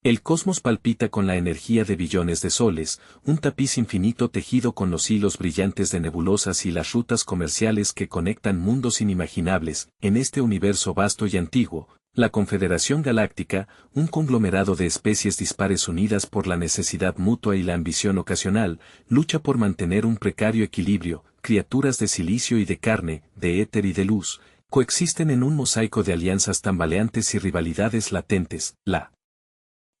El cosmos palpita con la energía de billones de soles, un tapiz infinito tejido con los hilos brillantes de nebulosas y las rutas comerciales que conectan mundos inimaginables. En este universo vasto y antiguo, la Confederación Galáctica, un conglomerado de especies dispares unidas por la necesidad mutua y la ambición ocasional, lucha por mantener un precario equilibrio. Criaturas de silicio y de carne, de éter y de luz, coexisten en un mosaico de alianzas tambaleantes y rivalidades latentes. La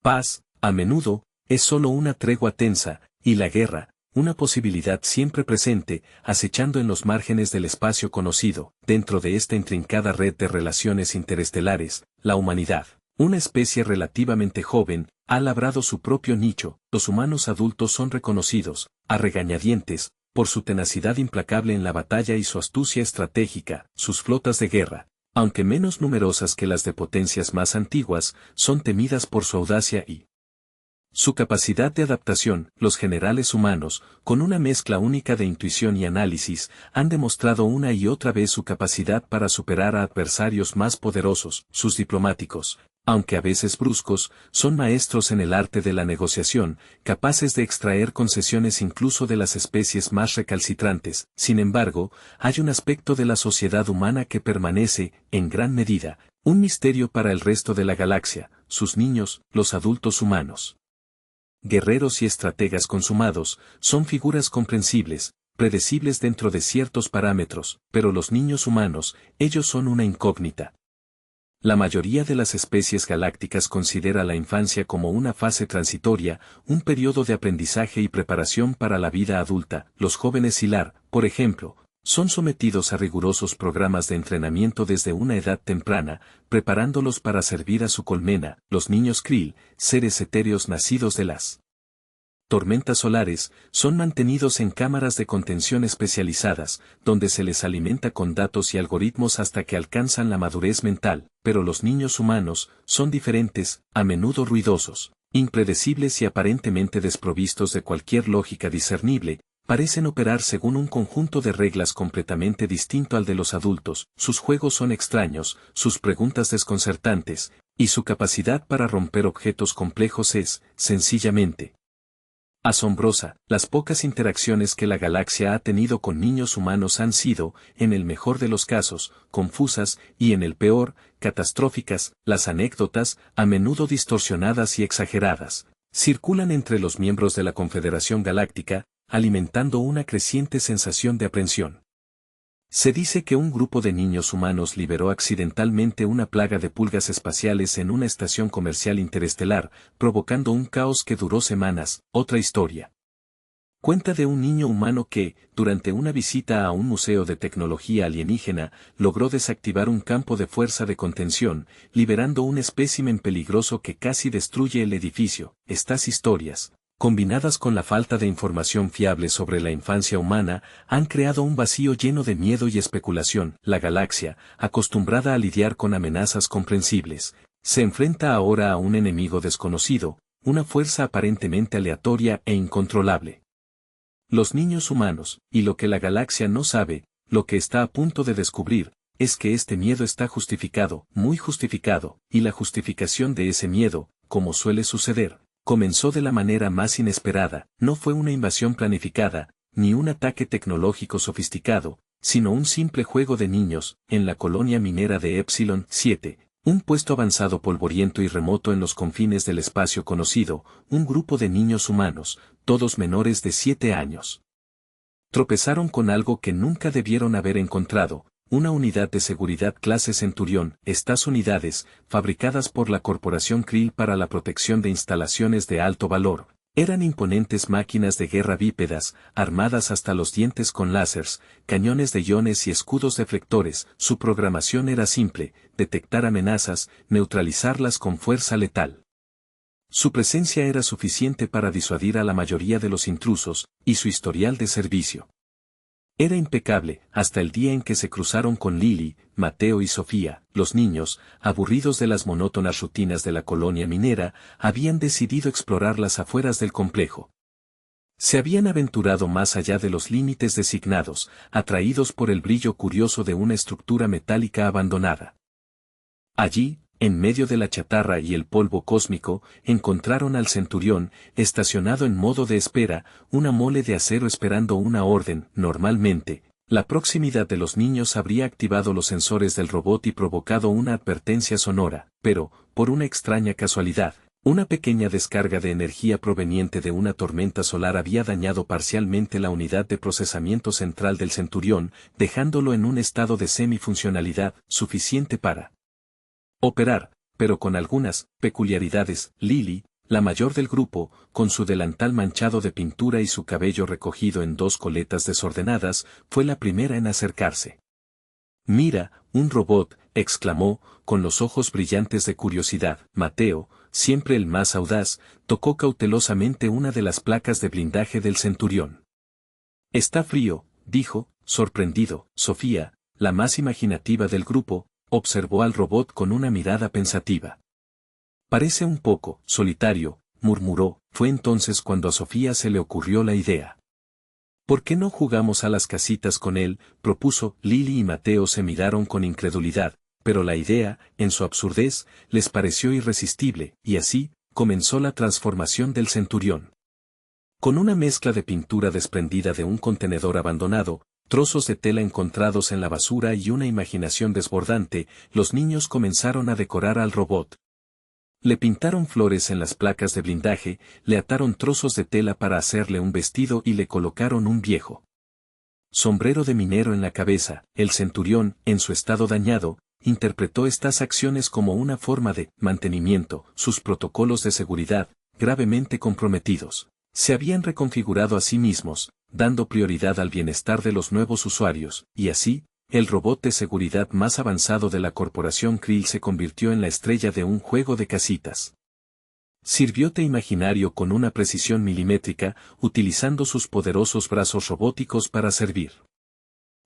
paz, a menudo, es solo una tregua tensa, y la guerra, una posibilidad siempre presente, acechando en los márgenes del espacio conocido. Dentro de esta intrincada red de relaciones interestelares, la humanidad, una especie relativamente joven, ha labrado su propio nicho. Los humanos adultos son reconocidos, a regañadientes, por su tenacidad implacable en la batalla y su astucia estratégica. Sus flotas de guerra, aunque menos numerosas que las de potencias más antiguas, son temidas por su audacia y su capacidad de adaptación. Los generales humanos, con una mezcla única de intuición y análisis, han demostrado una y otra vez su capacidad para superar a adversarios más poderosos. Sus diplomáticos, aunque a veces bruscos, son maestros en el arte de la negociación, capaces de extraer concesiones incluso de las especies más recalcitrantes. Sin embargo, hay un aspecto de la sociedad humana que permanece, en gran medida, un misterio para el resto de la galaxia: sus niños, los adultos humanos. Guerreros y estrategas consumados, son figuras comprensibles, predecibles dentro de ciertos parámetros, pero los niños humanos, ellos son una incógnita. La mayoría de las especies galácticas considera la infancia como una fase transitoria, un periodo de aprendizaje y preparación para la vida adulta. Los jóvenes Silar, por ejemplo, son sometidos a rigurosos programas de entrenamiento desde una edad temprana, preparándolos para servir a su colmena. Los niños Krill, seres etéreos nacidos de las tormentas solares, son mantenidos en cámaras de contención especializadas, donde se les alimenta con datos y algoritmos hasta que alcanzan la madurez mental. Pero los niños humanos son diferentes, a menudo ruidosos, impredecibles y aparentemente desprovistos de cualquier lógica discernible. Parecen operar según un conjunto de reglas completamente distinto al de los adultos. Sus juegos son extraños, sus preguntas desconcertantes, y su capacidad para romper objetos complejos es, sencillamente, asombrosa. Las pocas interacciones que la galaxia ha tenido con niños humanos han sido, en el mejor de los casos, confusas, y en el peor, catastróficas. Las anécdotas, a menudo distorsionadas y exageradas, circulan entre los miembros de la Confederación Galáctica, alimentando una creciente sensación de aprensión. Se dice que un grupo de niños humanos liberó accidentalmente una plaga de pulgas espaciales en una estación comercial interestelar, provocando un caos que duró semanas. Otra historia cuenta de un niño humano que, durante una visita a un museo de tecnología alienígena, logró desactivar un campo de fuerza de contención, liberando un espécimen peligroso que casi destruye el edificio. Estas historias, combinadas con la falta de información fiable sobre la infancia humana, han creado un vacío lleno de miedo y especulación. La galaxia, acostumbrada a lidiar con amenazas comprensibles, se enfrenta ahora a un enemigo desconocido, una fuerza aparentemente aleatoria e incontrolable. Los niños humanos, y lo que la galaxia no sabe, lo que está a punto de descubrir, es que este miedo está justificado, muy justificado, y la justificación de ese miedo, como suele suceder, comenzó de la manera más inesperada. No fue una invasión planificada, ni un ataque tecnológico sofisticado, sino un simple juego de niños. En la colonia minera de Epsilon 7, un puesto avanzado polvoriento y remoto en los confines del espacio conocido, un grupo de niños humanos, todos menores de 7 años, tropezaron con algo que nunca debieron haber encontrado: una unidad de seguridad clase Centurión. Estas unidades, fabricadas por la Corporación Krill para la protección de instalaciones de alto valor, eran imponentes máquinas de guerra bípedas, armadas hasta los dientes con láseres, cañones de iones y escudos deflectores. Su programación era simple: detectar amenazas, neutralizarlas con fuerza letal. Su presencia era suficiente para disuadir a la mayoría de los intrusos, y su historial de servicio era impecable, hasta el día en que se cruzaron con Lily, Mateo y Sofía. Los niños, aburridos de las monótonas rutinas de la colonia minera, habían decidido explorar las afueras del complejo. Se habían aventurado más allá de los límites designados, atraídos por el brillo curioso de una estructura metálica abandonada. Allí, en medio de la chatarra y el polvo cósmico, encontraron al centurión, estacionado en modo de espera, una mole de acero esperando una orden. Normalmente, la proximidad de los niños habría activado los sensores del robot y provocado una advertencia sonora, pero, por una extraña casualidad, una pequeña descarga de energía proveniente de una tormenta solar había dañado parcialmente la unidad de procesamiento central del centurión, dejándolo en un estado de semifuncionalidad, suficiente para operar, pero con algunas peculiaridades. Lily, la mayor del grupo, con su delantal manchado de pintura y su cabello recogido en dos coletas desordenadas, fue la primera en acercarse. «Mira, un robot», exclamó, con los ojos brillantes de curiosidad. Mateo, siempre el más audaz, tocó cautelosamente una de las placas de blindaje del centurión. «Está frío», dijo, sorprendido. Sofía, la más imaginativa del grupo, observó al robot con una mirada pensativa. «Parece un poco solitario», murmuró. Fue entonces cuando a Sofía se le ocurrió la idea. «¿Por qué no jugamos a las casitas con él?», propuso. Lily y Mateo se miraron con incredulidad, pero la idea, en su absurdez, les pareció irresistible, y así, comenzó la transformación del centurión. Con una mezcla de pintura desprendida de un contenedor abandonado, trozos de tela encontrados en la basura y una imaginación desbordante, los niños comenzaron a decorar al robot. Le pintaron flores en las placas de blindaje, le ataron trozos de tela para hacerle un vestido y le colocaron un viejo sombrero de minero en la cabeza. El centurión, en su estado dañado, interpretó estas acciones como una forma de mantenimiento. Sus protocolos de seguridad, gravemente comprometidos, se habían reconfigurado a sí mismos, dando prioridad al bienestar de los nuevos usuarios, y así, el robot de seguridad más avanzado de la corporación Krill se convirtió en la estrella de un juego de casitas. Sirvióte imaginario con una precisión milimétrica, utilizando sus poderosos brazos robóticos para servir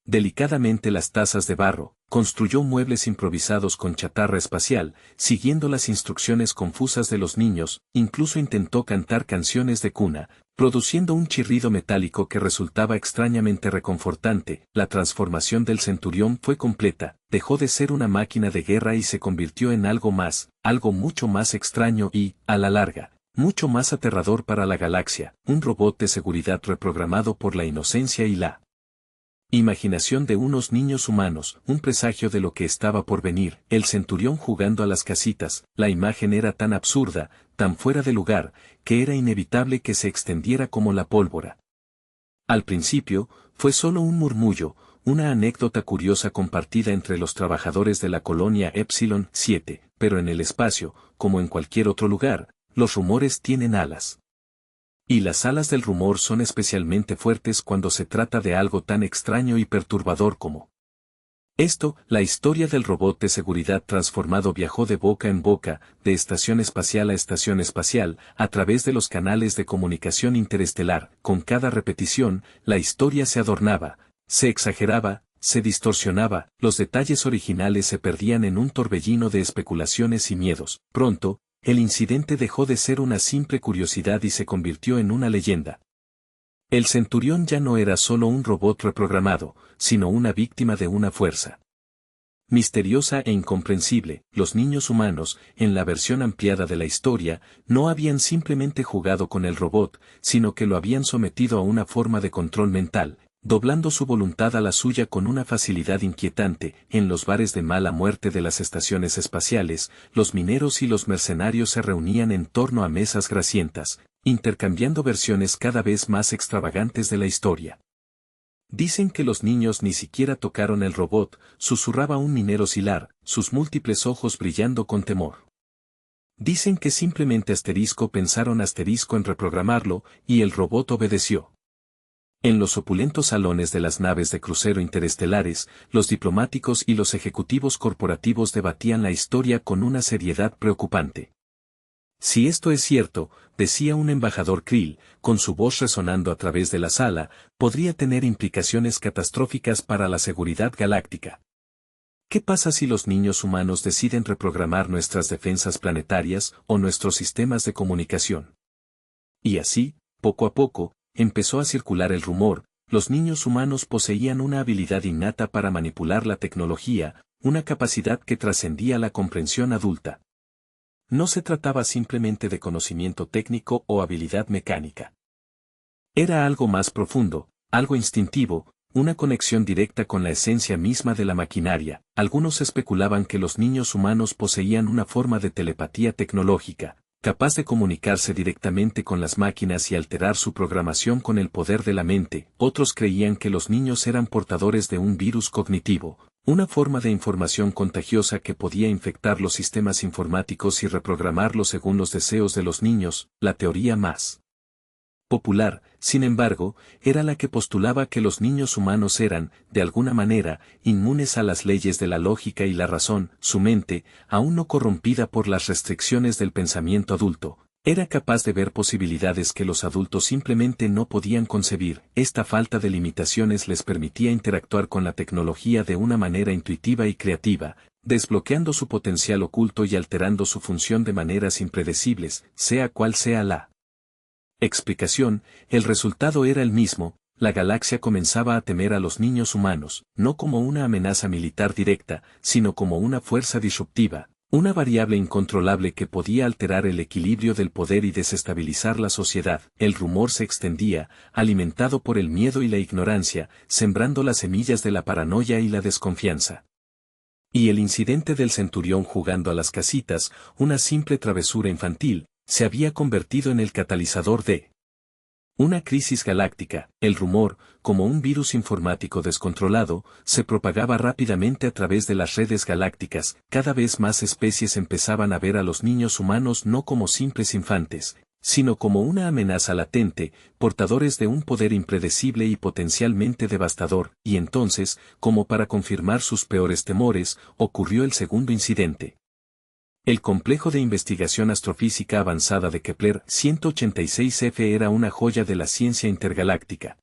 delicadamente las tazas de barro, construyó muebles improvisados con chatarra espacial, siguiendo las instrucciones confusas de los niños, incluso intentó cantar canciones de cuna, produciendo un chirrido metálico que resultaba extrañamente reconfortante. La transformación del centurión fue completa, dejó de ser una máquina de guerra y se convirtió en algo más, algo mucho más extraño y, a la larga, mucho más aterrador para la galaxia, un robot de seguridad reprogramado por la inocencia y la imaginación de unos niños humanos, un presagio de lo que estaba por venir. El centurión jugando a las casitas. La imagen era tan absurda, tan fuera de lugar, que era inevitable que se extendiera como la pólvora. Al principio, fue solo un murmullo, una anécdota curiosa compartida entre los trabajadores de la colonia Epsilon 7, pero en el espacio, como en cualquier otro lugar, los rumores tienen alas. Y las alas del rumor son especialmente fuertes cuando se trata de algo tan extraño y perturbador como esto. La historia del robot de seguridad transformado viajó de boca en boca, de estación espacial a estación espacial, a través de los canales de comunicación interestelar. Con cada repetición, la historia se adornaba, se exageraba, se distorsionaba, los detalles originales se perdían en un torbellino de especulaciones y miedos. Pronto, el incidente dejó de ser una simple curiosidad y se convirtió en una leyenda. El centurión ya no era solo un robot reprogramado, sino una víctima de una fuerza misteriosa e incomprensible. Los niños humanos, en la versión ampliada de la historia, no habían simplemente jugado con el robot, sino que lo habían sometido a una forma de control mental, doblando su voluntad a la suya con una facilidad inquietante. En los bares de mala muerte de las estaciones espaciales, los mineros y los mercenarios se reunían en torno a mesas grasientas, intercambiando versiones cada vez más extravagantes de la historia. Dicen que los niños ni siquiera tocaron el robot, susurraba un minero Silar, sus múltiples ojos brillando con temor. Dicen que simplemente pensaron en reprogramarlo, y el robot obedeció. En los opulentos salones de las naves de crucero interestelares, los diplomáticos y los ejecutivos corporativos debatían la historia con una seriedad preocupante. Si esto es cierto, decía un embajador Krill, con su voz resonando a través de la sala, podría tener implicaciones catastróficas para la seguridad galáctica. ¿Qué pasa si los niños humanos deciden reprogramar nuestras defensas planetarias o nuestros sistemas de comunicación? Y así, poco a poco, empezó a circular el rumor. Los niños humanos poseían una habilidad innata para manipular la tecnología, una capacidad que trascendía la comprensión adulta. No se trataba simplemente de conocimiento técnico o habilidad mecánica. Era algo más profundo, algo instintivo, una conexión directa con la esencia misma de la maquinaria. Algunos especulaban que los niños humanos poseían una forma de telepatía tecnológica, capaz de comunicarse directamente con las máquinas y alterar su programación con el poder de la mente. Otros creían que los niños eran portadores de un virus cognitivo, una forma de información contagiosa que podía infectar los sistemas informáticos y reprogramarlos según los deseos de los niños. La teoría más popular, sin embargo, era la que postulaba que los niños humanos eran, de alguna manera, inmunes a las leyes de la lógica y la razón. Su mente, aún no corrompida por las restricciones del pensamiento adulto, era capaz de ver posibilidades que los adultos simplemente no podían concebir. Esta falta de limitaciones les permitía interactuar con la tecnología de una manera intuitiva y creativa, desbloqueando su potencial oculto y alterando su función de maneras impredecibles, sea cual sea la explicación. El resultado era el mismo: la galaxia comenzaba a temer a los niños humanos, no como una amenaza militar directa, sino como una fuerza disruptiva, una variable incontrolable que podía alterar el equilibrio del poder y desestabilizar la sociedad. El rumor se extendía, alimentado por el miedo y la ignorancia, sembrando las semillas de la paranoia y la desconfianza. Y el incidente del centurión jugando a las casitas, una simple travesura infantil, se había convertido en el catalizador de una crisis galáctica. El rumor, como un virus informático descontrolado, se propagaba rápidamente a través de las redes galácticas. Cada vez más especies empezaban a ver a los niños humanos no como simples infantes, sino como una amenaza latente, portadores de un poder impredecible y potencialmente devastador. Y entonces, como para confirmar sus peores temores, ocurrió el segundo incidente. El complejo de investigación astrofísica avanzada de Kepler 186f era una joya de la ciencia intergaláctica.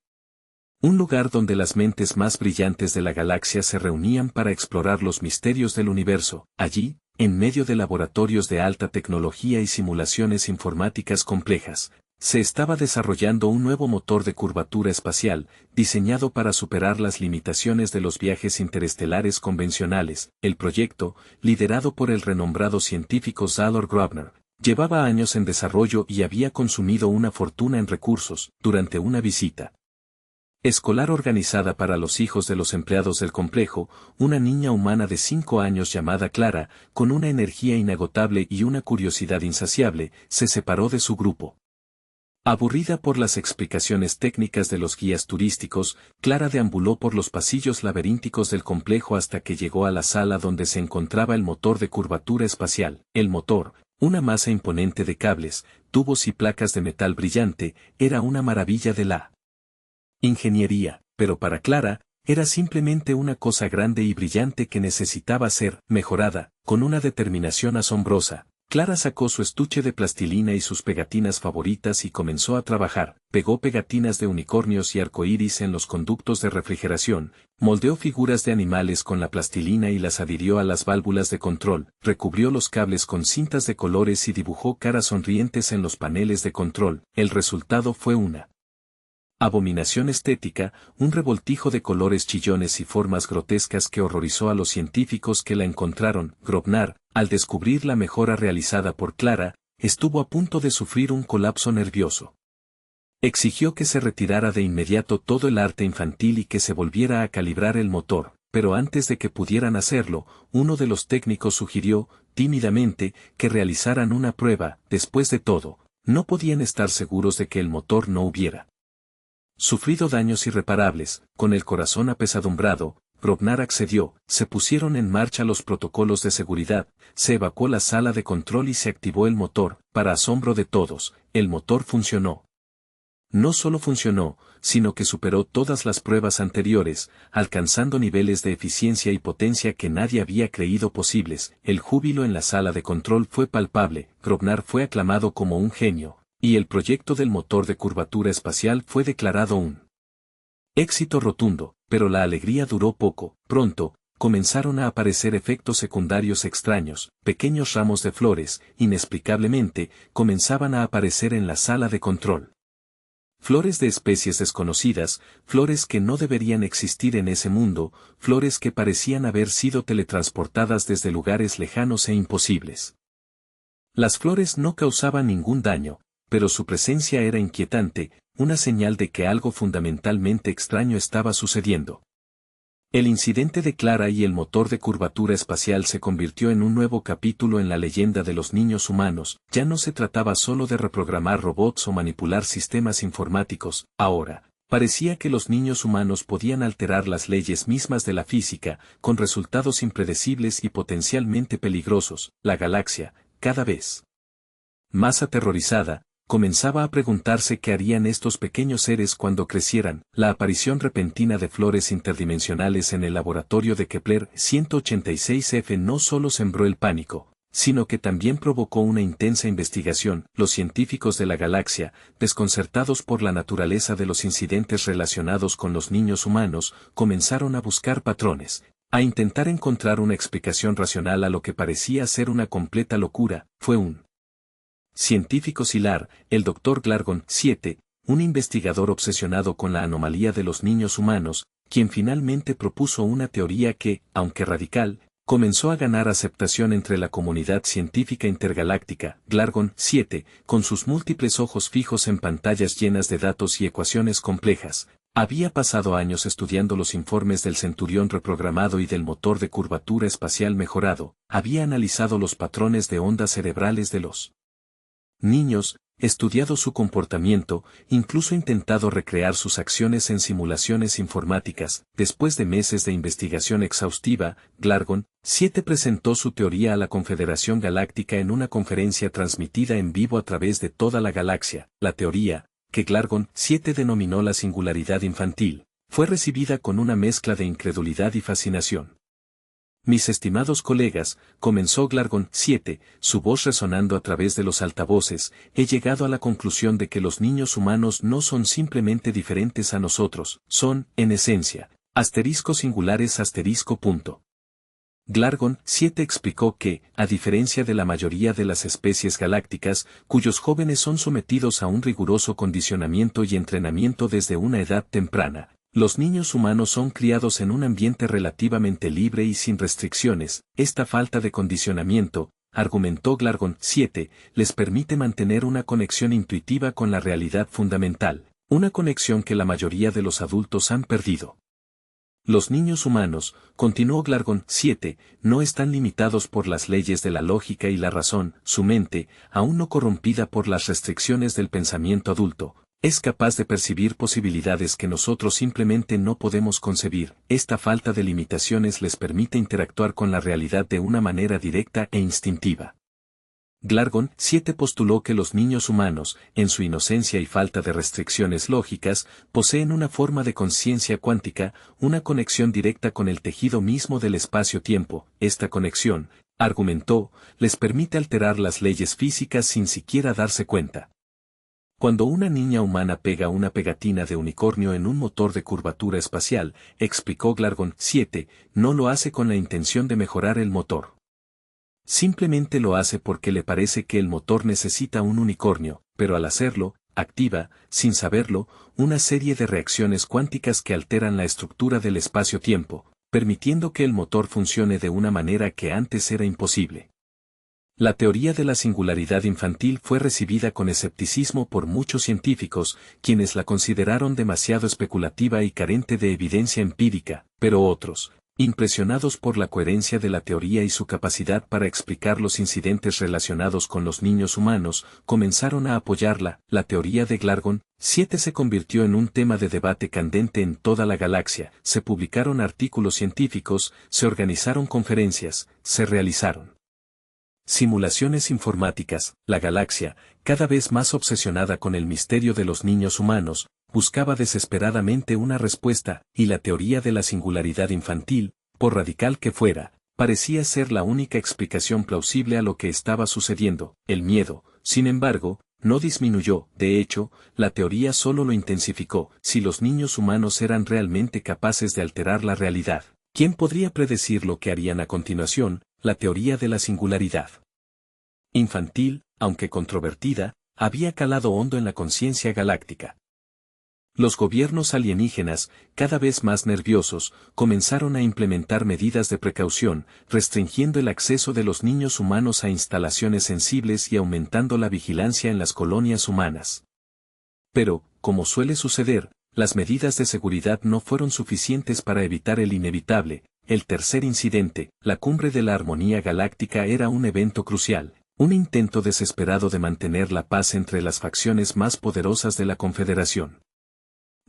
Un lugar donde las mentes más brillantes de la galaxia se reunían para explorar los misterios del universo. Allí, en medio de laboratorios de alta tecnología y simulaciones informáticas complejas, se estaba desarrollando un nuevo motor de curvatura espacial, diseñado para superar las limitaciones de los viajes interestelares convencionales. El proyecto, liderado por el renombrado científico Zalor Grobner, llevaba años en desarrollo y había consumido una fortuna en recursos. Durante una visita escolar organizada para los hijos de los empleados del complejo, una niña humana de 5 años llamada Clara, con una energía inagotable y una curiosidad insaciable, se separó de su grupo. Aburrida por las explicaciones técnicas de los guías turísticos, Clara deambuló por los pasillos laberínticos del complejo hasta que llegó a la sala donde se encontraba el motor de curvatura espacial. El motor, una masa imponente de cables, tubos y placas de metal brillante, era una maravilla de la ingeniería, pero para Clara, era simplemente una cosa grande y brillante que necesitaba ser mejorada. Con una determinación asombrosa, Clara sacó su estuche de plastilina y sus pegatinas favoritas y comenzó a trabajar. Pegó pegatinas de unicornios y arcoíris en los conductos de refrigeración, moldeó figuras de animales con la plastilina y las adhirió a las válvulas de control, recubrió los cables con cintas de colores y dibujó caras sonrientes en los paneles de control. El resultado fue una abominación estética, un revoltijo de colores chillones y formas grotescas que horrorizó a los científicos que la encontraron. Grobner, al descubrir la mejora realizada por Clara, estuvo a punto de sufrir un colapso nervioso. Exigió que se retirara de inmediato todo el arte infantil y que se volviera a calibrar el motor, pero antes de que pudieran hacerlo, uno de los técnicos sugirió, tímidamente, que realizaran una prueba. Después de todo, no podían estar seguros de que el motor no hubiera sufrido daños irreparables. Con el corazón apesadumbrado, Grobner accedió. Se pusieron en marcha los protocolos de seguridad, se evacuó la sala de control y se activó el motor. Para asombro de todos, el motor funcionó. No solo funcionó, sino que superó todas las pruebas anteriores, alcanzando niveles de eficiencia y potencia que nadie había creído posibles. El júbilo en la sala de control fue palpable. Grobner fue aclamado como un genio, y el proyecto del motor de curvatura espacial fue declarado un éxito rotundo. Pero la alegría duró poco. Pronto, comenzaron a aparecer efectos secundarios extraños. Pequeños ramos de flores, inexplicablemente, comenzaban a aparecer en la sala de control. Flores de especies desconocidas, flores que no deberían existir en ese mundo, flores que parecían haber sido teletransportadas desde lugares lejanos e imposibles. Las flores no causaban ningún daño, pero su presencia era inquietante, una señal de que algo fundamentalmente extraño estaba sucediendo. El incidente de Clara y el motor de curvatura espacial se convirtió en un nuevo capítulo en la leyenda de los niños humanos. Ya no se trataba solo de reprogramar robots o manipular sistemas informáticos, ahora, parecía que los niños humanos podían alterar las leyes mismas de la física, con resultados impredecibles y potencialmente peligrosos. La galaxia, cada vez más aterrorizada, comenzaba a preguntarse qué harían estos pequeños seres cuando crecieran. La aparición repentina de flores interdimensionales en el laboratorio de Kepler 186f no solo sembró el pánico, sino que también provocó una intensa investigación. Los científicos de la galaxia, desconcertados por la naturaleza de los incidentes relacionados con los niños humanos, comenzaron a buscar patrones, a intentar encontrar una explicación racional a lo que parecía ser una completa locura. Fue un científico Silar, el Dr. Glargon 7, un investigador obsesionado con la anomalía de los niños humanos, quien finalmente propuso una teoría que, aunque radical, comenzó a ganar aceptación entre la comunidad científica intergaláctica. Glargon 7, con sus múltiples ojos fijos en pantallas llenas de datos y ecuaciones complejas, había pasado años estudiando los informes del Centurión reprogramado y del motor de curvatura espacial mejorado, había analizado los patrones de ondas cerebrales de los niños, estudiado su comportamiento, incluso intentado recrear sus acciones en simulaciones informáticas. Después de meses de investigación exhaustiva, Glargon 7 presentó su teoría a la Confederación Galáctica en una conferencia transmitida en vivo a través de toda la galaxia. La teoría, que Glargon 7 denominó la singularidad infantil, fue recibida con una mezcla de incredulidad y fascinación. Mis estimados colegas, comenzó Glargon 7, su voz resonando a través de los altavoces, he llegado a la conclusión de que los niños humanos no son simplemente diferentes a nosotros, son, en esencia, asterisco singulares asterisco punto. Glargon 7 explicó que, a diferencia de la mayoría de las especies galácticas, cuyos jóvenes son sometidos a un riguroso condicionamiento y entrenamiento desde una edad temprana, los niños humanos son criados en un ambiente relativamente libre y sin restricciones. Esta falta de condicionamiento, argumentó Glargon 7, les permite mantener una conexión intuitiva con la realidad fundamental, una conexión que la mayoría de los adultos han perdido. Los niños humanos, continuó Glargon 7, no están limitados por las leyes de la lógica y la razón. Su mente, aún no corrompida por las restricciones del pensamiento adulto, es capaz de percibir posibilidades que nosotros simplemente no podemos concebir. Esta falta de limitaciones les permite interactuar con la realidad de una manera directa e instintiva. Glargon 7 postuló que los niños humanos, en su inocencia y falta de restricciones lógicas, poseen una forma de conciencia cuántica, una conexión directa con el tejido mismo del espacio-tiempo. Esta conexión, argumentó, les permite alterar las leyes físicas sin siquiera darse cuenta. Cuando una niña humana pega una pegatina de unicornio en un motor de curvatura espacial, explicó Glargon 7, no lo hace con la intención de mejorar el motor. Simplemente lo hace porque le parece que el motor necesita un unicornio, pero al hacerlo, activa, sin saberlo, una serie de reacciones cuánticas que alteran la estructura del espacio-tiempo, permitiendo que el motor funcione de una manera que antes era imposible. La teoría de la singularidad infantil fue recibida con escepticismo por muchos científicos, quienes la consideraron demasiado especulativa y carente de evidencia empírica, pero otros, impresionados por la coherencia de la teoría y su capacidad para explicar los incidentes relacionados con los niños humanos, comenzaron a apoyarla. La teoría de Glargon 7 se convirtió en un tema de debate candente en toda la galaxia, se publicaron artículos científicos, se organizaron conferencias, se realizaron simulaciones informáticas. La galaxia, cada vez más obsesionada con el misterio de los niños humanos, buscaba desesperadamente una respuesta, y la teoría de la singularidad infantil, por radical que fuera, parecía ser la única explicación plausible a lo que estaba sucediendo. El miedo, sin embargo, no disminuyó, de hecho, la teoría solo lo intensificó. Si los niños humanos eran realmente capaces de alterar la realidad, ¿quién podría predecir lo que harían a continuación? La teoría de la singularidad infantil, aunque controvertida, había calado hondo en la conciencia galáctica. Los gobiernos alienígenas, cada vez más nerviosos, comenzaron a implementar medidas de precaución, restringiendo el acceso de los niños humanos a instalaciones sensibles y aumentando la vigilancia en las colonias humanas. Pero, como suele suceder, las medidas de seguridad no fueron suficientes para evitar el inevitable. El tercer incidente, la Cumbre de la Armonía Galáctica, era un evento crucial, un intento desesperado de mantener la paz entre las facciones más poderosas de la Confederación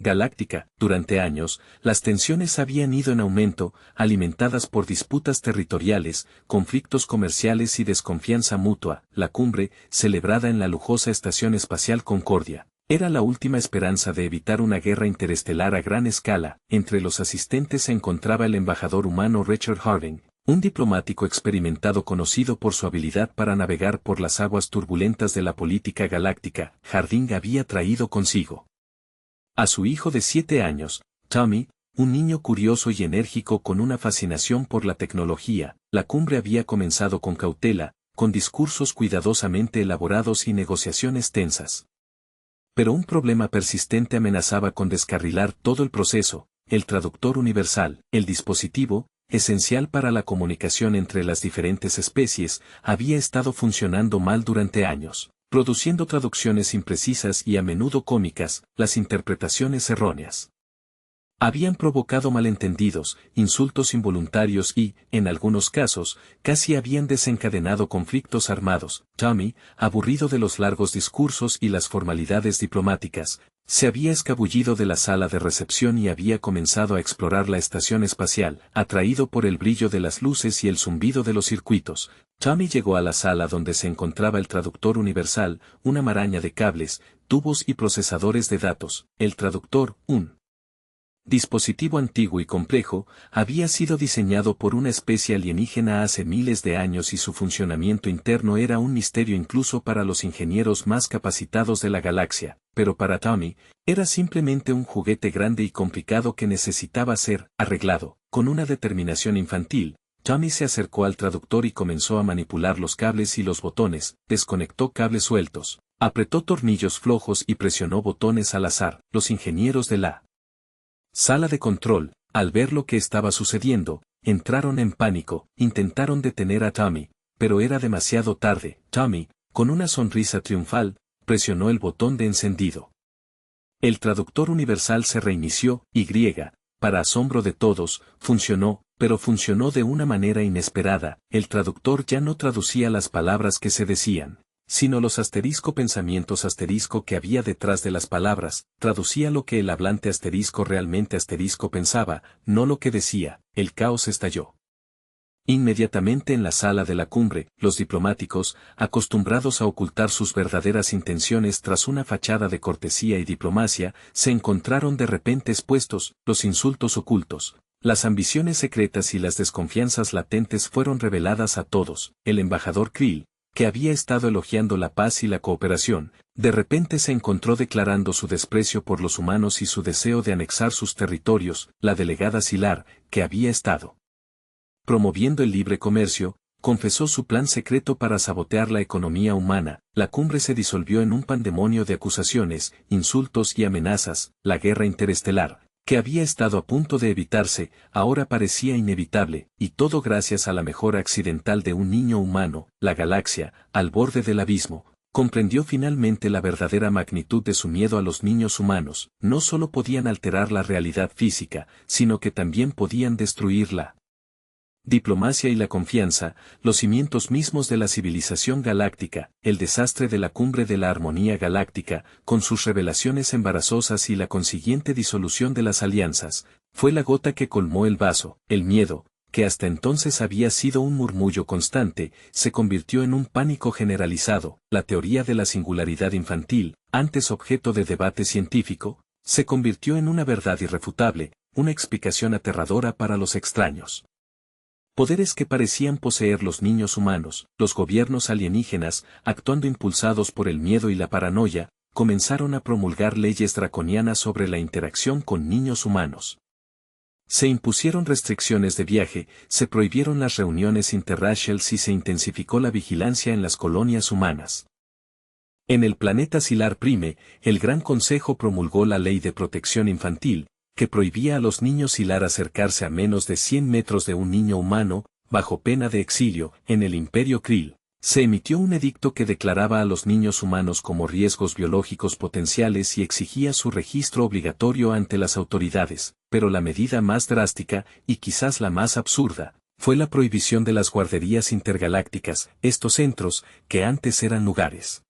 Galáctica. Durante años, las tensiones habían ido en aumento, alimentadas por disputas territoriales, conflictos comerciales y desconfianza mutua. La cumbre, celebrada en la lujosa Estación Espacial Concordia, era la última esperanza de evitar una guerra interestelar a gran escala. Entre los asistentes se encontraba el embajador humano Richard Harding, un diplomático experimentado conocido por su habilidad para navegar por las aguas turbulentas de la política galáctica. Harding había traído consigo a su hijo de 7 años, Tommy, un niño curioso y enérgico con una fascinación por la tecnología. La cumbre había comenzado con cautela, con discursos cuidadosamente elaborados y negociaciones tensas. Pero un problema persistente amenazaba con descarrilar todo el proceso: el traductor universal. El dispositivo, esencial para la comunicación entre las diferentes especies, había estado funcionando mal durante años, produciendo traducciones imprecisas y a menudo cómicas. Las interpretaciones erróneas habían provocado malentendidos, insultos involuntarios y, en algunos casos, casi habían desencadenado conflictos armados. Tommy, aburrido de los largos discursos y las formalidades diplomáticas, se había escabullido de la sala de recepción y había comenzado a explorar la estación espacial. Atraído por el brillo de las luces y el zumbido de los circuitos, Tommy llegó a la sala donde se encontraba el traductor universal, una maraña de cables, tubos y procesadores de datos. El traductor, un dispositivo antiguo y complejo, había sido diseñado por una especie alienígena hace miles de años y su funcionamiento interno era un misterio incluso para los ingenieros más capacitados de la galaxia. Pero para Tommy, era simplemente un juguete grande y complicado que necesitaba ser arreglado. Con una determinación infantil, Tommy se acercó al traductor y comenzó a manipular los cables y los botones. Desconectó cables sueltos, apretó tornillos flojos y presionó botones al azar. Los ingenieros de la sala de control, al ver lo que estaba sucediendo, entraron en pánico. Intentaron detener a Tommy, pero era demasiado tarde. Tommy, con una sonrisa triunfal, presionó el botón de encendido. El traductor universal se reinició, y, para asombro de todos, funcionó, pero funcionó de una manera inesperada. El traductor ya no traducía las palabras que se decían, sino los pensamientos que había detrás de las palabras. Traducía lo que el hablante realmente pensaba, no lo que decía. El caos estalló inmediatamente en la sala de la cumbre. Los diplomáticos, acostumbrados a ocultar sus verdaderas intenciones tras una fachada de cortesía y diplomacia, se encontraron de repente expuestos. Los insultos ocultos, las ambiciones secretas y las desconfianzas latentes fueron reveladas a todos. El embajador Krill, que había estado elogiando la paz y la cooperación, de repente se encontró declarando su desprecio por los humanos y su deseo de anexar sus territorios. La delegada Silar, que había estado promoviendo el libre comercio, confesó su plan secreto para sabotear la economía humana. La cumbre se disolvió en un pandemonio de acusaciones, insultos y amenazas. La guerra interestelar, que había estado a punto de evitarse, ahora parecía inevitable, y todo gracias a la mejora accidental de un niño humano. La galaxia, al borde del abismo, comprendió finalmente la verdadera magnitud de su miedo a los niños humanos. No solo podían alterar la realidad física, sino que también podían destruirla. Diplomacia y la confianza, los cimientos mismos de la civilización galáctica. El desastre de la Cumbre de la Armonía Galáctica, con sus revelaciones embarazosas y la consiguiente disolución de las alianzas, fue la gota que colmó el vaso. El miedo, que hasta entonces había sido un murmullo constante, se convirtió en un pánico generalizado. La teoría de la singularidad infantil, antes objeto de debate científico, se convirtió en una verdad irrefutable, una explicación aterradora para los extraños poderes que parecían poseer los niños humanos. Los gobiernos alienígenas, actuando impulsados por el miedo y la paranoia, comenzaron a promulgar leyes draconianas sobre la interacción con niños humanos. Se impusieron restricciones de viaje, se prohibieron las reuniones interraciales y se intensificó la vigilancia en las colonias humanas. En el planeta Silar Prime, el Gran Consejo promulgó la Ley de Protección Infantil, que prohibía a los niños Silar acercarse a menos de 100 metros de un niño humano, bajo pena de exilio. En el Imperio Krill, se emitió un edicto que declaraba a los niños humanos como riesgos biológicos potenciales y exigía su registro obligatorio ante las autoridades, pero la medida más drástica, y quizás la más absurda, fue la prohibición de las guarderías intergalácticas, estos centros, que antes eran lugares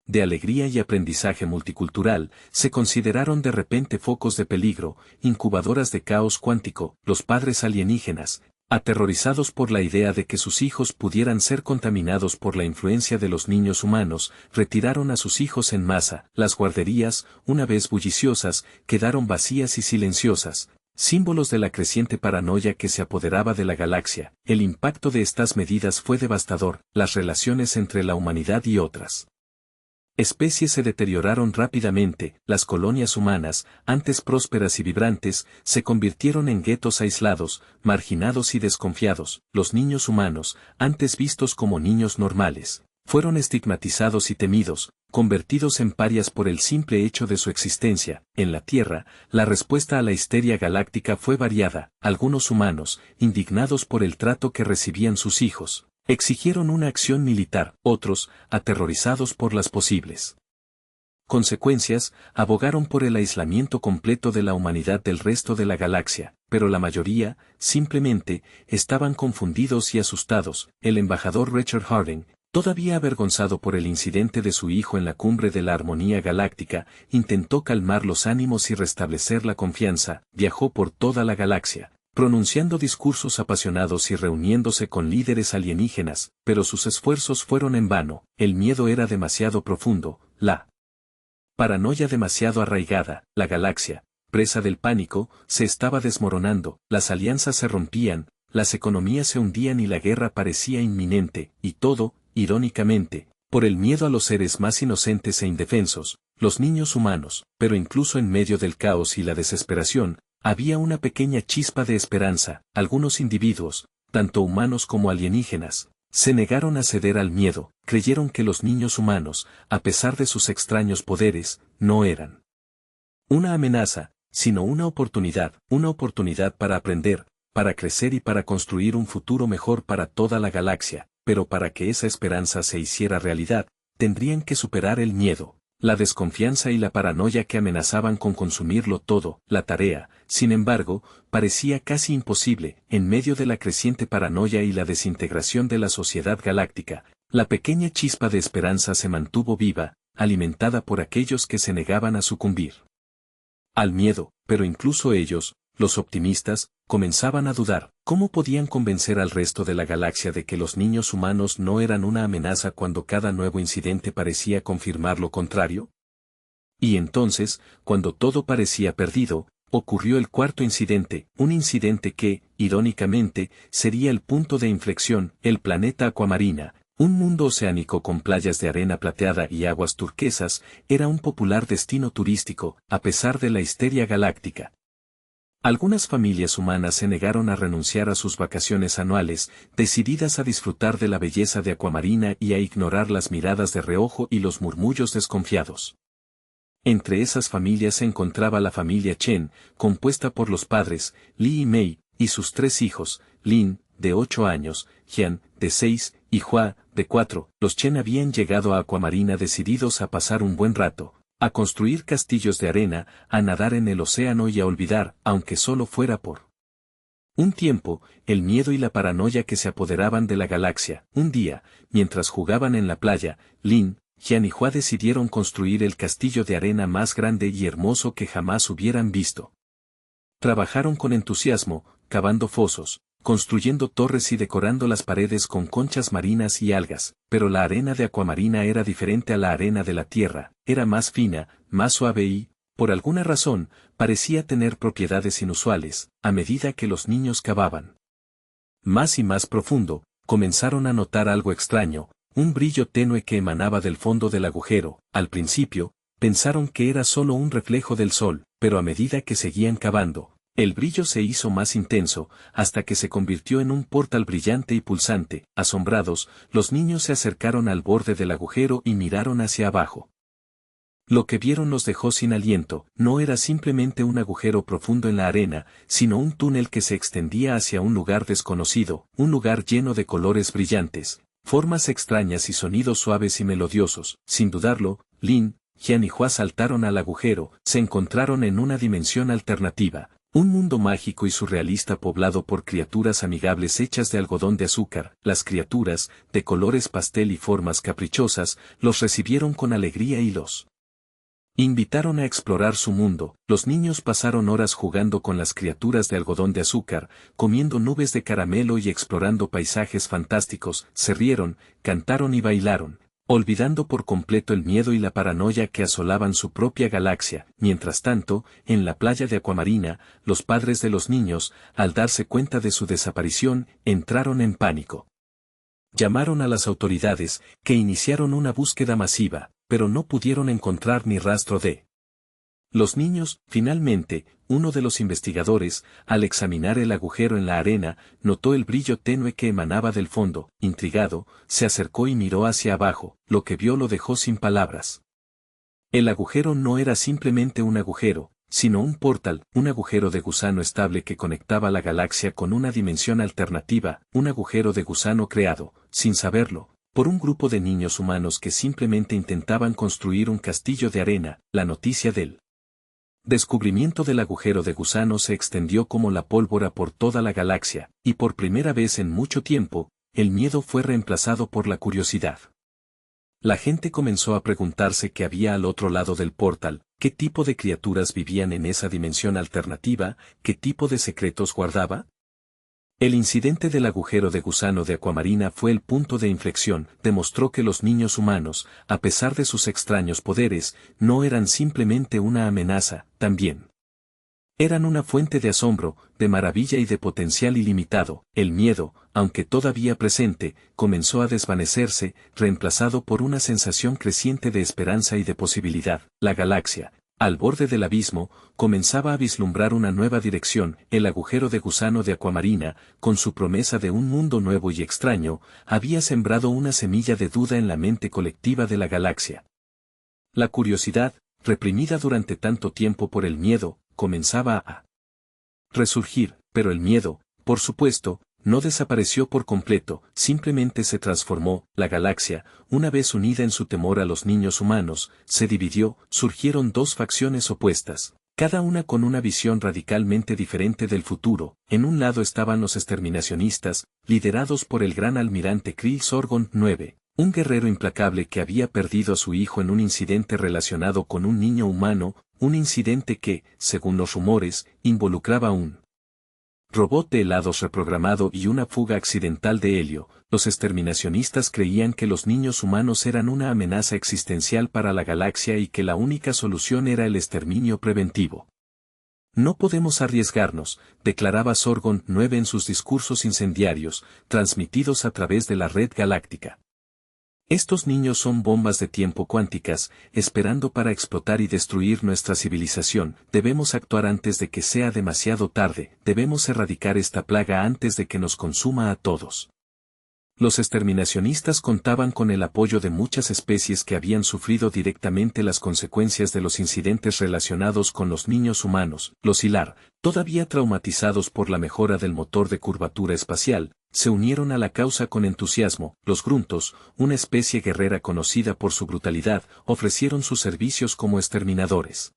de alegría y aprendizaje multicultural, se consideraron de repente focos de peligro, incubadoras de caos cuántico. Los padres alienígenas, aterrorizados por la idea de que sus hijos pudieran ser contaminados por la influencia de los niños humanos, retiraron a sus hijos en masa. Las guarderías, una vez bulliciosas, quedaron vacías y silenciosas, símbolos de la creciente paranoia que se apoderaba de la galaxia. El impacto de estas medidas fue devastador. Las relaciones entre la humanidad y otras especies se deterioraron rápidamente. Las colonias humanas, antes prósperas y vibrantes, se convirtieron en guetos aislados, marginados y desconfiados. Los niños humanos, antes vistos como niños normales, fueron estigmatizados y temidos, convertidos en parias por el simple hecho de su existencia. En la Tierra, la respuesta a la histeria galáctica fue variada. Algunos humanos, indignados por el trato que recibían sus hijos, exigieron una acción militar. Otros, aterrorizados por las posibles consecuencias, abogaron por el aislamiento completo de la humanidad del resto de la galaxia, pero la mayoría, simplemente, estaban confundidos y asustados. El embajador Richard Harding, todavía avergonzado por el incidente de su hijo en la cumbre de la armonía galáctica, intentó calmar los ánimos y restablecer la confianza. Viajó por toda la galaxia, pronunciando discursos apasionados y reuniéndose con líderes alienígenas, pero sus esfuerzos fueron en vano. El miedo era demasiado profundo, la paranoia demasiado arraigada. La galaxia, presa del pánico, se estaba desmoronando. Las alianzas se rompían, las economías se hundían y la guerra parecía inminente, y todo, irónicamente, por el miedo a los seres más inocentes e indefensos, los niños humanos. Pero incluso en medio del caos y la desesperación, había una pequeña chispa de esperanza. Algunos individuos, tanto humanos como alienígenas, se negaron a ceder al miedo. Creyeron que los niños humanos, a pesar de sus extraños poderes, no eran una amenaza, sino una oportunidad para aprender, para crecer y para construir un futuro mejor para toda la galaxia. Pero para que esa esperanza se hiciera realidad, tendrían que superar el miedo, la desconfianza y la paranoia que amenazaban con consumirlo todo. La tarea, sin embargo, parecía casi imposible. En medio de la creciente paranoia y la desintegración de la sociedad galáctica, la pequeña chispa de esperanza se mantuvo viva, alimentada por aquellos que se negaban a sucumbir al miedo. Pero incluso ellos, los optimistas, comenzaban a dudar. ¿Cómo podían convencer al resto de la galaxia de que los niños humanos no eran una amenaza cuando cada nuevo incidente parecía confirmar lo contrario? Y entonces, cuando todo parecía perdido, ocurrió el cuarto incidente, un incidente que, irónicamente, sería el punto de inflexión. El planeta Aquamarina, un mundo oceánico con playas de arena plateada y aguas turquesas, era un popular destino turístico, a pesar de la histeria galáctica. Algunas familias humanas se negaron a renunciar a sus vacaciones anuales, decididas a disfrutar de la belleza de Aquamarina y a ignorar las miradas de reojo y los murmullos desconfiados. Entre esas familias se encontraba la familia Chen, compuesta por los padres, Li y Mei, y sus tres hijos, Lin, de 8 años, Jian, de 6, y Hua, de 4. Los Chen habían llegado a Aquamarina decididos a pasar un buen rato, a construir castillos de arena, a nadar en el océano y a olvidar, aunque solo fuera por un tiempo, el miedo y la paranoia que se apoderaban de la galaxia. Un día, mientras jugaban en la playa, Lin, Jian y Hua decidieron construir el castillo de arena más grande y hermoso que jamás hubieran visto. Trabajaron con entusiasmo, cavando fosos, construyendo torres y decorando las paredes con conchas marinas y algas, pero la arena de Aquamarina era diferente a la arena de la Tierra. Era más fina, más suave y, por alguna razón, parecía tener propiedades inusuales. A medida que los niños cavaban más y más profundo, comenzaron a notar algo extraño, un brillo tenue que emanaba del fondo del agujero. Al principio, pensaron que era solo un reflejo del sol, pero a medida que seguían cavando, El brillo se hizo más intenso, hasta que se convirtió en un portal brillante y pulsante. Asombrados, los niños se acercaron al borde del agujero y miraron hacia abajo. Lo que vieron los dejó sin aliento. No era simplemente un agujero profundo en la arena, sino un túnel que se extendía hacia un lugar desconocido, un lugar lleno de colores brillantes, formas extrañas y sonidos suaves y melodiosos. Sin dudarlo, Lin, Jian y Hua saltaron al agujero. Se encontraron en una dimensión alternativa, un mundo mágico y surrealista poblado por criaturas amigables hechas de algodón de azúcar. Las criaturas, de colores pastel y formas caprichosas, los recibieron con alegría y los invitaron a explorar su mundo. Los niños pasaron horas jugando con las criaturas de algodón de azúcar, comiendo nubes de caramelo y explorando paisajes fantásticos. Se rieron, cantaron y bailaron, olvidando por completo el miedo y la paranoia que asolaban su propia galaxia. Mientras tanto, en la playa de Acuamarina, los padres de los niños, al darse cuenta de su desaparición, entraron en pánico. Llamaron a las autoridades, que iniciaron una búsqueda masiva, pero no pudieron encontrar ni rastro de los niños. Finalmente, uno de los investigadores, al examinar el agujero en la arena, notó el brillo tenue que emanaba del fondo. Intrigado, se acercó y miró hacia abajo. Lo que vio lo dejó sin palabras. El agujero no era simplemente un agujero, sino un portal, un agujero de gusano estable que conectaba la galaxia con una dimensión alternativa, un agujero de gusano creado, sin saberlo, por un grupo de niños humanos que simplemente intentaban construir un castillo de arena. La noticia del descubrimiento del agujero de gusano se extendió como la pólvora por toda la galaxia, y por primera vez en mucho tiempo, el miedo fue reemplazado por la curiosidad. La gente comenzó a preguntarse qué había al otro lado del portal, qué tipo de criaturas vivían en esa dimensión alternativa, qué tipo de secretos guardaba. El incidente del agujero de gusano de Acuamarina fue el punto de inflexión. Demostró que los niños humanos, a pesar de sus extraños poderes, no eran simplemente una amenaza, también eran una fuente de asombro, de maravilla y de potencial ilimitado. El miedo, aunque todavía presente, comenzó a desvanecerse, reemplazado por una sensación creciente de esperanza y de posibilidad. La galaxia, al borde del abismo, comenzaba a vislumbrar una nueva dirección. El agujero de gusano de Acuamarina, con su promesa de un mundo nuevo y extraño, había sembrado una semilla de duda en la mente colectiva de la galaxia. La curiosidad, reprimida durante tanto tiempo por el miedo, comenzaba a resurgir, pero el miedo, por supuesto, no desapareció por completo, simplemente se transformó. La galaxia, una vez unida en su temor a los niños humanos, se dividió. Surgieron dos facciones opuestas, cada una con una visión radicalmente diferente del futuro. En un lado estaban los exterminacionistas, liderados por el gran almirante Krill Sorgon IX, un guerrero implacable que había perdido a su hijo en un incidente relacionado con un niño humano, un incidente que, según los rumores, involucraba un robot de helados reprogramado y una fuga accidental de helio. Los exterminacionistas creían que los niños humanos eran una amenaza existencial para la galaxia y que la única solución era el exterminio preventivo. No podemos arriesgarnos, declaraba Sorgon IX en sus discursos incendiarios, transmitidos a través de la red galáctica. Estos niños son bombas de tiempo cuánticas, esperando para explotar y destruir nuestra civilización. Debemos actuar antes de que sea demasiado tarde. Debemos erradicar esta plaga antes de que nos consuma a todos. Los exterminacionistas contaban con el apoyo de muchas especies que habían sufrido directamente las consecuencias de los incidentes relacionados con los niños humanos. Los Hilar, todavía traumatizados por la mejora del motor de curvatura espacial, se unieron a la causa con entusiasmo. Los Gruntos, una especie guerrera conocida por su brutalidad, ofrecieron sus servicios como exterminadores.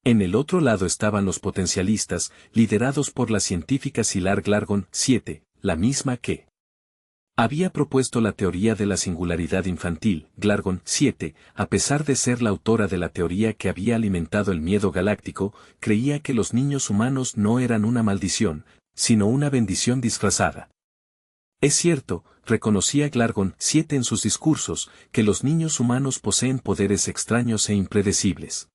En el otro lado estaban los potencialistas, liderados por la científica Sylar Glargon VII, la misma que había propuesto la teoría de la singularidad infantil. Glargon VII, a pesar de ser la autora de la teoría que había alimentado el miedo galáctico, creía que los niños humanos no eran una maldición, sino una bendición disfrazada. Es cierto, reconocía Glargon VII en sus discursos, que los niños humanos poseen poderes extraños e impredecibles.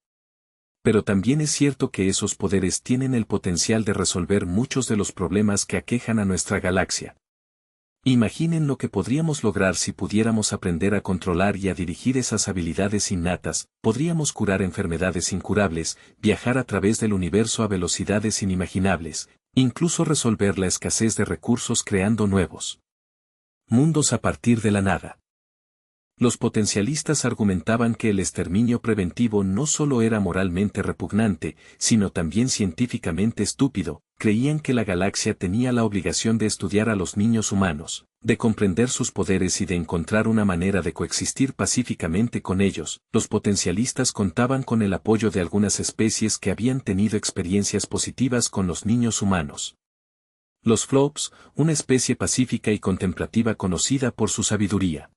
Pero también es cierto que esos poderes tienen el potencial de resolver muchos de los problemas que aquejan a nuestra galaxia. Imaginen lo que podríamos lograr si pudiéramos aprender a controlar y a dirigir esas habilidades innatas, podríamos curar enfermedades incurables, viajar a través del universo a velocidades inimaginables, incluso resolver la escasez de recursos creando nuevos mundos a partir de la nada. Los potencialistas argumentaban que el exterminio preventivo no solo era moralmente repugnante, sino también científicamente estúpido. Creían que la galaxia tenía la obligación de estudiar a los niños humanos, de comprender sus poderes y de encontrar una manera de coexistir pacíficamente con ellos. Los potencialistas contaban con el apoyo de algunas especies que habían tenido experiencias positivas con los niños humanos. Los Flops, una especie pacífica y contemplativa conocida por su sabiduría.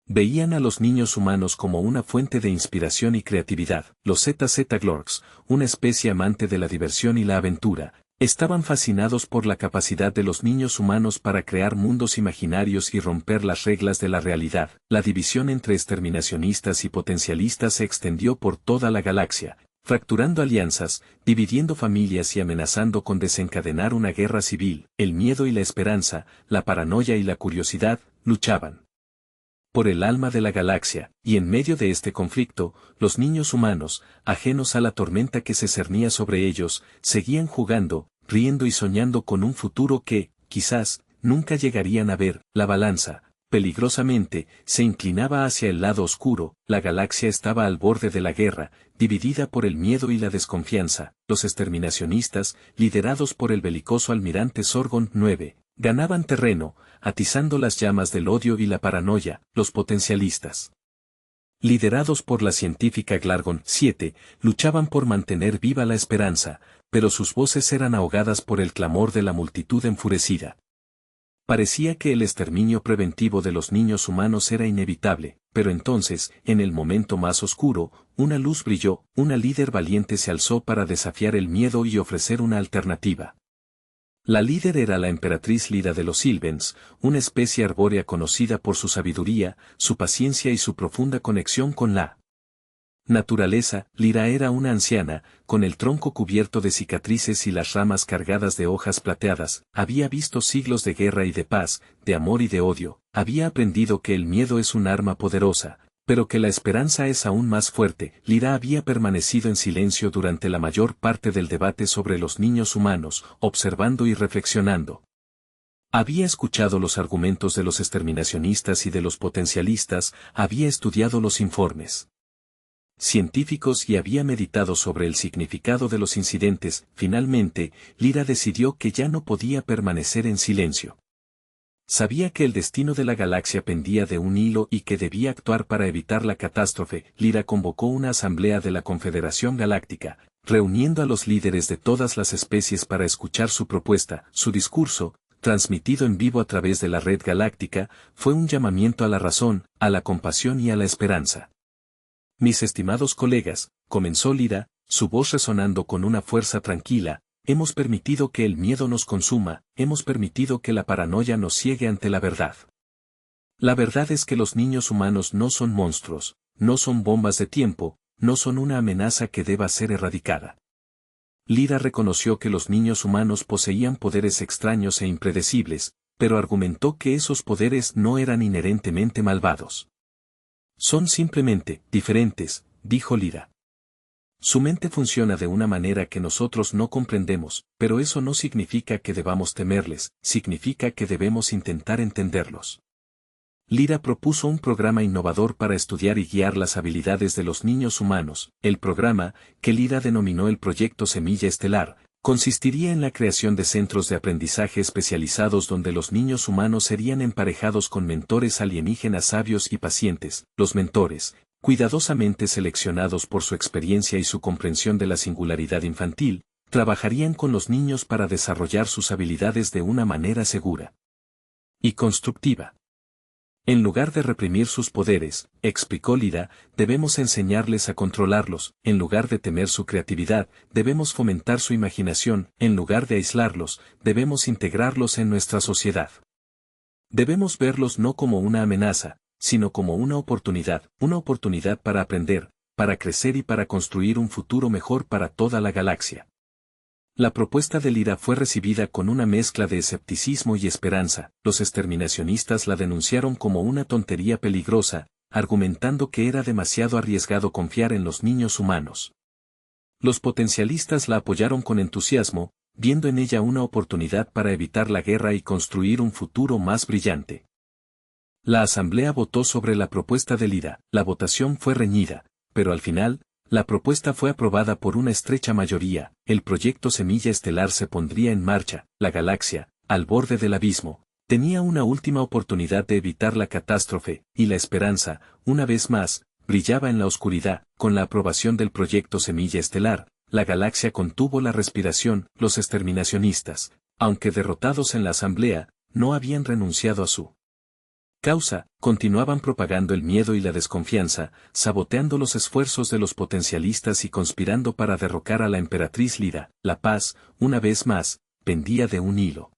Veían a los niños humanos como una fuente de inspiración y creatividad. Los ZZ-Glorks, una especie amante de la diversión y la aventura, estaban fascinados por la capacidad de los niños humanos para crear mundos imaginarios y romper las reglas de la realidad. La división entre exterminacionistas y potencialistas se extendió por toda la galaxia, fracturando alianzas, dividiendo familias y amenazando con desencadenar una guerra civil. El miedo y la esperanza, la paranoia y la curiosidad, luchaban por el alma de la galaxia, y en medio de este conflicto, los niños humanos, ajenos a la tormenta que se cernía sobre ellos, seguían jugando, riendo y soñando con un futuro que, quizás, nunca llegarían a ver. La balanza, peligrosamente, se inclinaba hacia el lado oscuro. La galaxia estaba al borde de la guerra, dividida por el miedo y la desconfianza. Los exterminacionistas, liderados por el belicoso almirante Sorgon 9, ganaban terreno, atizando las llamas del odio y la paranoia. Los potencialistas, liderados por la científica Glargon 7, luchaban por mantener viva la esperanza, pero sus voces eran ahogadas por el clamor de la multitud enfurecida. Parecía que el exterminio preventivo de los niños humanos era inevitable, pero entonces, en el momento más oscuro, una luz brilló. Una líder valiente se alzó para desafiar el miedo y ofrecer una alternativa. La líder era la emperatriz Lyra de los Sylvans, una especie arbórea conocida por su sabiduría, su paciencia y su profunda conexión con la naturaleza. Lyra era una anciana, con el tronco cubierto de cicatrices y las ramas cargadas de hojas plateadas. Había visto siglos de guerra y de paz, de amor y de odio. Había aprendido que el miedo es un arma poderosa, pero que la esperanza es aún más fuerte. Lyra había permanecido en silencio durante la mayor parte del debate sobre los niños humanos, observando y reflexionando. Había escuchado los argumentos de los exterminacionistas y de los potencialistas, había estudiado los informes científicos y había meditado sobre el significado de los incidentes. Finalmente, Lyra decidió que ya no podía permanecer en silencio. Sabía que el destino de la galaxia pendía de un hilo y que debía actuar para evitar la catástrofe. Lyra convocó una asamblea de la Confederación Galáctica, reuniendo a los líderes de todas las especies para escuchar su propuesta. Su discurso, transmitido en vivo a través de la red galáctica, fue un llamamiento a la razón, a la compasión y a la esperanza. Mis estimados colegas, comenzó Lyra, su voz resonando con una fuerza tranquila, hemos permitido que el miedo nos consuma, hemos permitido que la paranoia nos ciegue ante la verdad. La verdad es que los niños humanos no son monstruos, no son bombas de tiempo, no son una amenaza que deba ser erradicada. Lyra reconoció que los niños humanos poseían poderes extraños e impredecibles, pero argumentó que esos poderes no eran inherentemente malvados. Son simplemente diferentes, dijo Lyra. Su mente funciona de una manera que nosotros no comprendemos, pero eso no significa que debamos temerles, significa que debemos intentar entenderlos. Lyra propuso un programa innovador para estudiar y guiar las habilidades de los niños humanos. El programa, que Lyra denominó el Proyecto Semilla Estelar, consistiría en la creación de centros de aprendizaje especializados donde los niños humanos serían emparejados con mentores alienígenas sabios y pacientes. Los mentores, cuidadosamente seleccionados por su experiencia y su comprensión de la singularidad infantil, trabajarían con los niños para desarrollar sus habilidades de una manera segura y constructiva. En lugar de reprimir sus poderes, explicó Lyra, debemos enseñarles a controlarlos. En lugar de temer su creatividad, debemos fomentar su imaginación. En lugar de aislarlos, debemos integrarlos en nuestra sociedad. Debemos verlos no como una amenaza, sino como una oportunidad para aprender, para crecer y para construir un futuro mejor para toda la galaxia. La propuesta de Lyra fue recibida con una mezcla de escepticismo y esperanza. Los exterminacionistas la denunciaron como una tontería peligrosa, argumentando que era demasiado arriesgado confiar en los niños humanos. Los potencialistas la apoyaron con entusiasmo, viendo en ella una oportunidad para evitar la guerra y construir un futuro más brillante. La asamblea votó sobre la propuesta de Lyra. La votación fue reñida, pero al final, la propuesta fue aprobada por una estrecha mayoría. El proyecto Semilla Estelar se pondría en marcha. La galaxia, al borde del abismo, tenía una última oportunidad de evitar la catástrofe, y la esperanza, una vez más, brillaba en la oscuridad. Con la aprobación del proyecto Semilla Estelar, la galaxia contuvo la respiración. Los exterminacionistas, aunque derrotados en la asamblea, no habían renunciado a su causa, continuaban propagando el miedo y la desconfianza, saboteando los esfuerzos de los potencialistas y conspirando para derrocar a la emperatriz Lyra. La paz, una vez más, pendía de un hilo.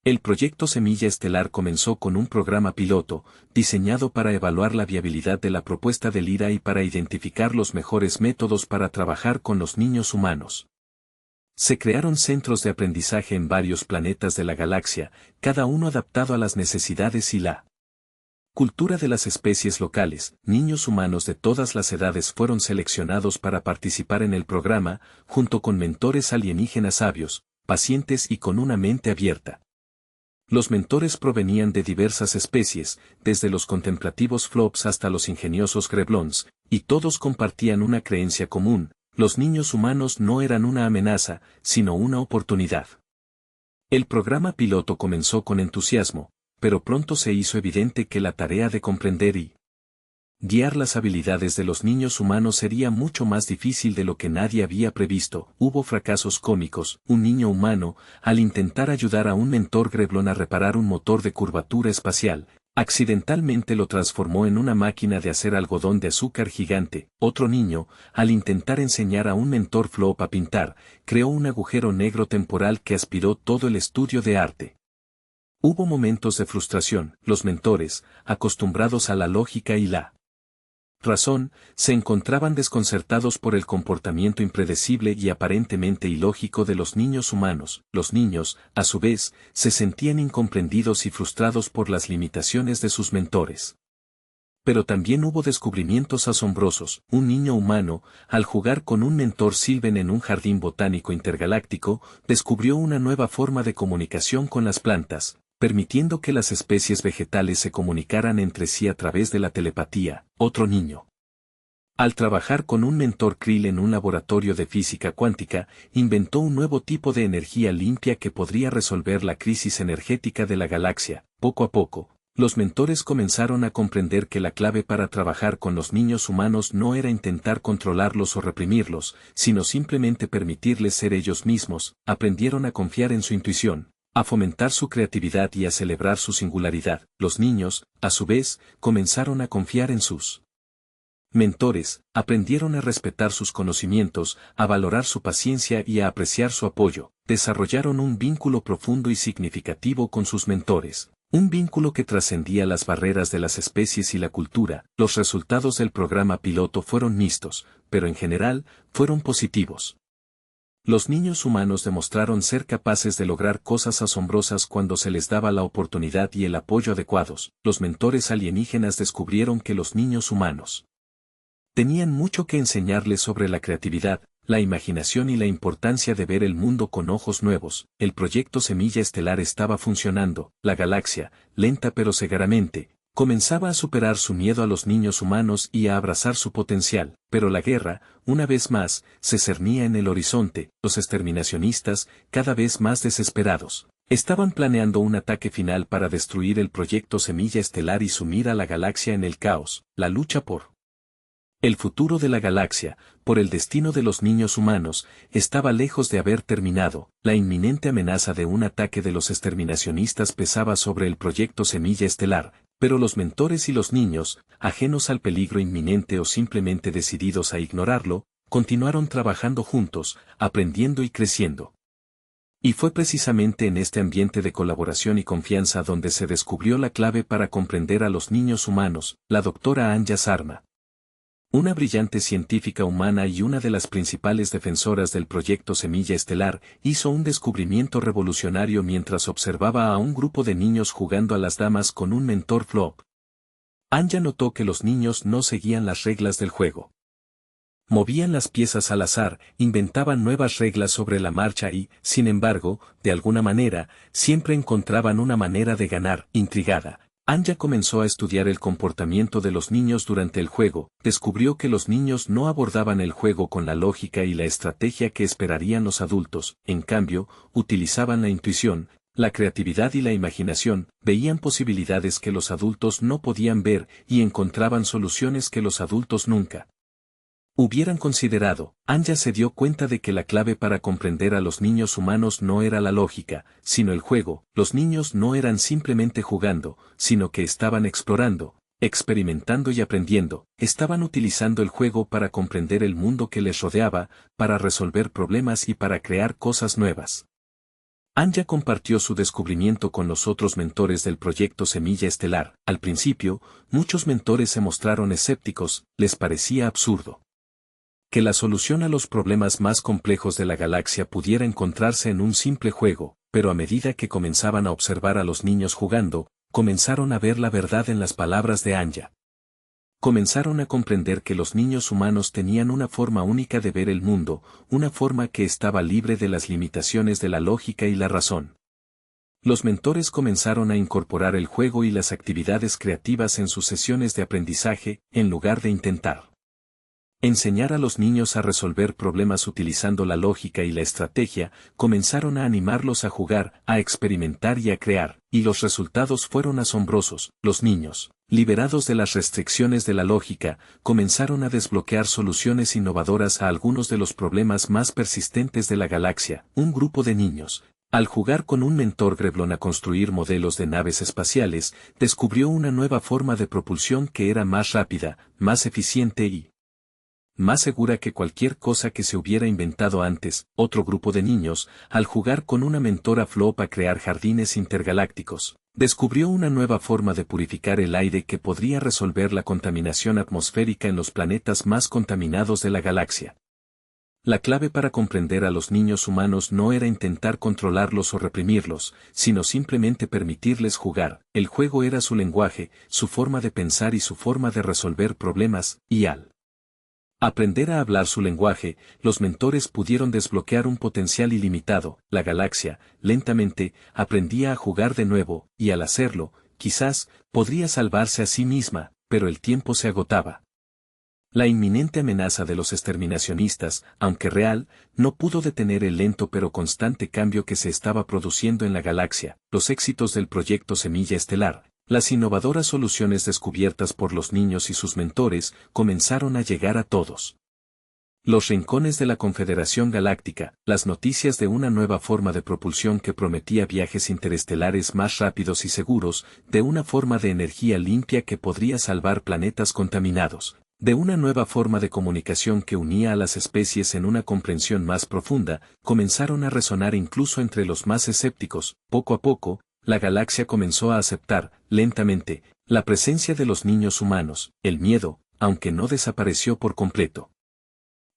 El proyecto Semilla Estelar comenzó con un programa piloto, diseñado para evaluar la viabilidad de la propuesta de Lyra y para identificar los mejores métodos para trabajar con los niños humanos. Se crearon centros de aprendizaje en varios planetas de la galaxia, cada uno adaptado a las necesidades y la cultura de las especies locales. Niños humanos de todas las edades fueron seleccionados para participar en el programa, junto con mentores alienígenas sabios, pacientes y con una mente abierta. Los mentores provenían de diversas especies, desde los contemplativos Flops hasta los ingeniosos Greblons, y todos compartían una creencia común: los niños humanos no eran una amenaza, sino una oportunidad. El programa piloto comenzó con entusiasmo, pero pronto se hizo evidente que la tarea de comprender y guiar las habilidades de los niños humanos sería mucho más difícil de lo que nadie había previsto. Hubo fracasos cómicos. Un niño humano, al intentar ayudar a un mentor Greblon a reparar un motor de curvatura espacial, accidentalmente lo transformó en una máquina de hacer algodón de azúcar gigante. Otro niño, al intentar enseñar a un mentor Flop a pintar, creó un agujero negro temporal que aspiró todo el estudio de arte. Hubo momentos de frustración. Los mentores, acostumbrados a la lógica y la razón, se encontraban desconcertados por el comportamiento impredecible y aparentemente ilógico de los niños humanos. Los niños, a su vez, se sentían incomprendidos y frustrados por las limitaciones de sus mentores. Pero también hubo descubrimientos asombrosos. Un niño humano, al jugar con un mentor Sylven en un jardín botánico intergaláctico, descubrió una nueva forma de comunicación con las plantas, permitiendo que las especies vegetales se comunicaran entre sí a través de la telepatía. Otro niño, al trabajar con un mentor Krill en un laboratorio de física cuántica, inventó un nuevo tipo de energía limpia que podría resolver la crisis energética de la galaxia. Poco a poco, los mentores comenzaron a comprender que la clave para trabajar con los niños humanos no era intentar controlarlos o reprimirlos, sino simplemente permitirles ser ellos mismos. Aprendieron a confiar en su intuición, a fomentar su creatividad y a celebrar su singularidad. Los niños, a su vez, comenzaron a confiar en sus mentores, aprendieron a respetar sus conocimientos, a valorar su paciencia y a apreciar su apoyo. Desarrollaron un vínculo profundo y significativo con sus mentores, un vínculo que trascendía las barreras de las especies y la cultura. Los resultados del programa piloto fueron mixtos, pero en general, fueron positivos. Los niños humanos demostraron ser capaces de lograr cosas asombrosas cuando se les daba la oportunidad y el apoyo adecuados. Los mentores alienígenas descubrieron que los niños humanos tenían mucho que enseñarles sobre la creatividad, la imaginación y la importancia de ver el mundo con ojos nuevos. El proyecto Semilla Estelar estaba funcionando. La galaxia, lenta pero seguramente, comenzaba a superar su miedo a los niños humanos y a abrazar su potencial. Pero la guerra, una vez más, se cernía en el horizonte. Los exterminacionistas, cada vez más desesperados, estaban planeando un ataque final para destruir el proyecto Semilla Estelar y sumir a la galaxia en el caos. La lucha por el futuro de la galaxia, por el destino de los niños humanos, estaba lejos de haber terminado. La inminente amenaza de un ataque de los exterminacionistas pesaba sobre el proyecto Semilla Estelar, pero los mentores y los niños, ajenos al peligro inminente o simplemente decididos a ignorarlo, continuaron trabajando juntos, aprendiendo y creciendo. Y fue precisamente en este ambiente de colaboración y confianza donde se descubrió la clave para comprender a los niños humanos. La doctora Anja Sarma Una brillante científica humana y una de las principales defensoras del proyecto Semilla Estelar, hizo un descubrimiento revolucionario mientras observaba a un grupo de niños jugando a las damas con un mentor Flop. Anya notó que los niños no seguían las reglas del juego. Movían las piezas al azar, inventaban nuevas reglas sobre la marcha y, sin embargo, de alguna manera, siempre encontraban una manera de ganar. Intrigada, Anya comenzó a estudiar el comportamiento de los niños durante el juego, descubrió que los niños no abordaban el juego con la lógica y la estrategia que esperarían los adultos, en cambio, utilizaban la intuición, la creatividad y la imaginación, veían posibilidades que los adultos no podían ver y encontraban soluciones que los adultos nunca hubieran considerado. Anya se dio cuenta de que la clave para comprender a los niños humanos no era la lógica, sino el juego. Los niños no eran simplemente jugando, sino que estaban explorando, experimentando y aprendiendo, estaban utilizando el juego para comprender el mundo que les rodeaba, para resolver problemas y para crear cosas nuevas. Anya compartió su descubrimiento con los otros mentores del proyecto Semilla Estelar. Al principio, muchos mentores se mostraron escépticos, les parecía absurdo que la solución a los problemas más complejos de la galaxia pudiera encontrarse en un simple juego, pero a medida que comenzaban a observar a los niños jugando, comenzaron a ver la verdad en las palabras de Anya. Comenzaron a comprender que los niños humanos tenían una forma única de ver el mundo, una forma que estaba libre de las limitaciones de la lógica y la razón. Los mentores comenzaron a incorporar el juego y las actividades creativas en sus sesiones de aprendizaje, en lugar de intentar enseñar a los niños a resolver problemas utilizando la lógica y la estrategia, comenzaron a animarlos a jugar, a experimentar y a crear, y los resultados fueron asombrosos. Los niños, liberados de las restricciones de la lógica, comenzaron a desbloquear soluciones innovadoras a algunos de los problemas más persistentes de la galaxia. Un grupo de niños, al jugar con un mentor Greblon a construir modelos de naves espaciales, descubrió una nueva forma de propulsión que era más rápida, más eficiente y más segura que cualquier cosa que se hubiera inventado antes. Otro grupo de niños, al jugar con una mentora Flop a crear jardines intergalácticos, descubrió una nueva forma de purificar el aire que podría resolver la contaminación atmosférica en los planetas más contaminados de la galaxia. La clave para comprender a los niños humanos no era intentar controlarlos o reprimirlos, sino simplemente permitirles jugar. El juego era su lenguaje, su forma de pensar y su forma de resolver problemas, y al aprender a hablar su lenguaje, los mentores pudieron desbloquear un potencial ilimitado. La galaxia, lentamente, aprendía a jugar de nuevo, y al hacerlo, quizás, podría salvarse a sí misma, pero el tiempo se agotaba. La inminente amenaza de los exterminacionistas, aunque real, no pudo detener el lento pero constante cambio que se estaba produciendo en la galaxia. Los éxitos del proyecto Semilla Estelar, las innovadoras soluciones descubiertas por los niños y sus mentores, comenzaron a llegar a todos los rincones de la Confederación Galáctica, las noticias de una nueva forma de propulsión que prometía viajes interestelares más rápidos y seguros, de una forma de energía limpia que podría salvar planetas contaminados, de una nueva forma de comunicación que unía a las especies en una comprensión más profunda, comenzaron a resonar incluso entre los más escépticos. Poco a poco, la galaxia comenzó a aceptar, lentamente, la presencia de los niños humanos. El miedo, aunque no desapareció por completo,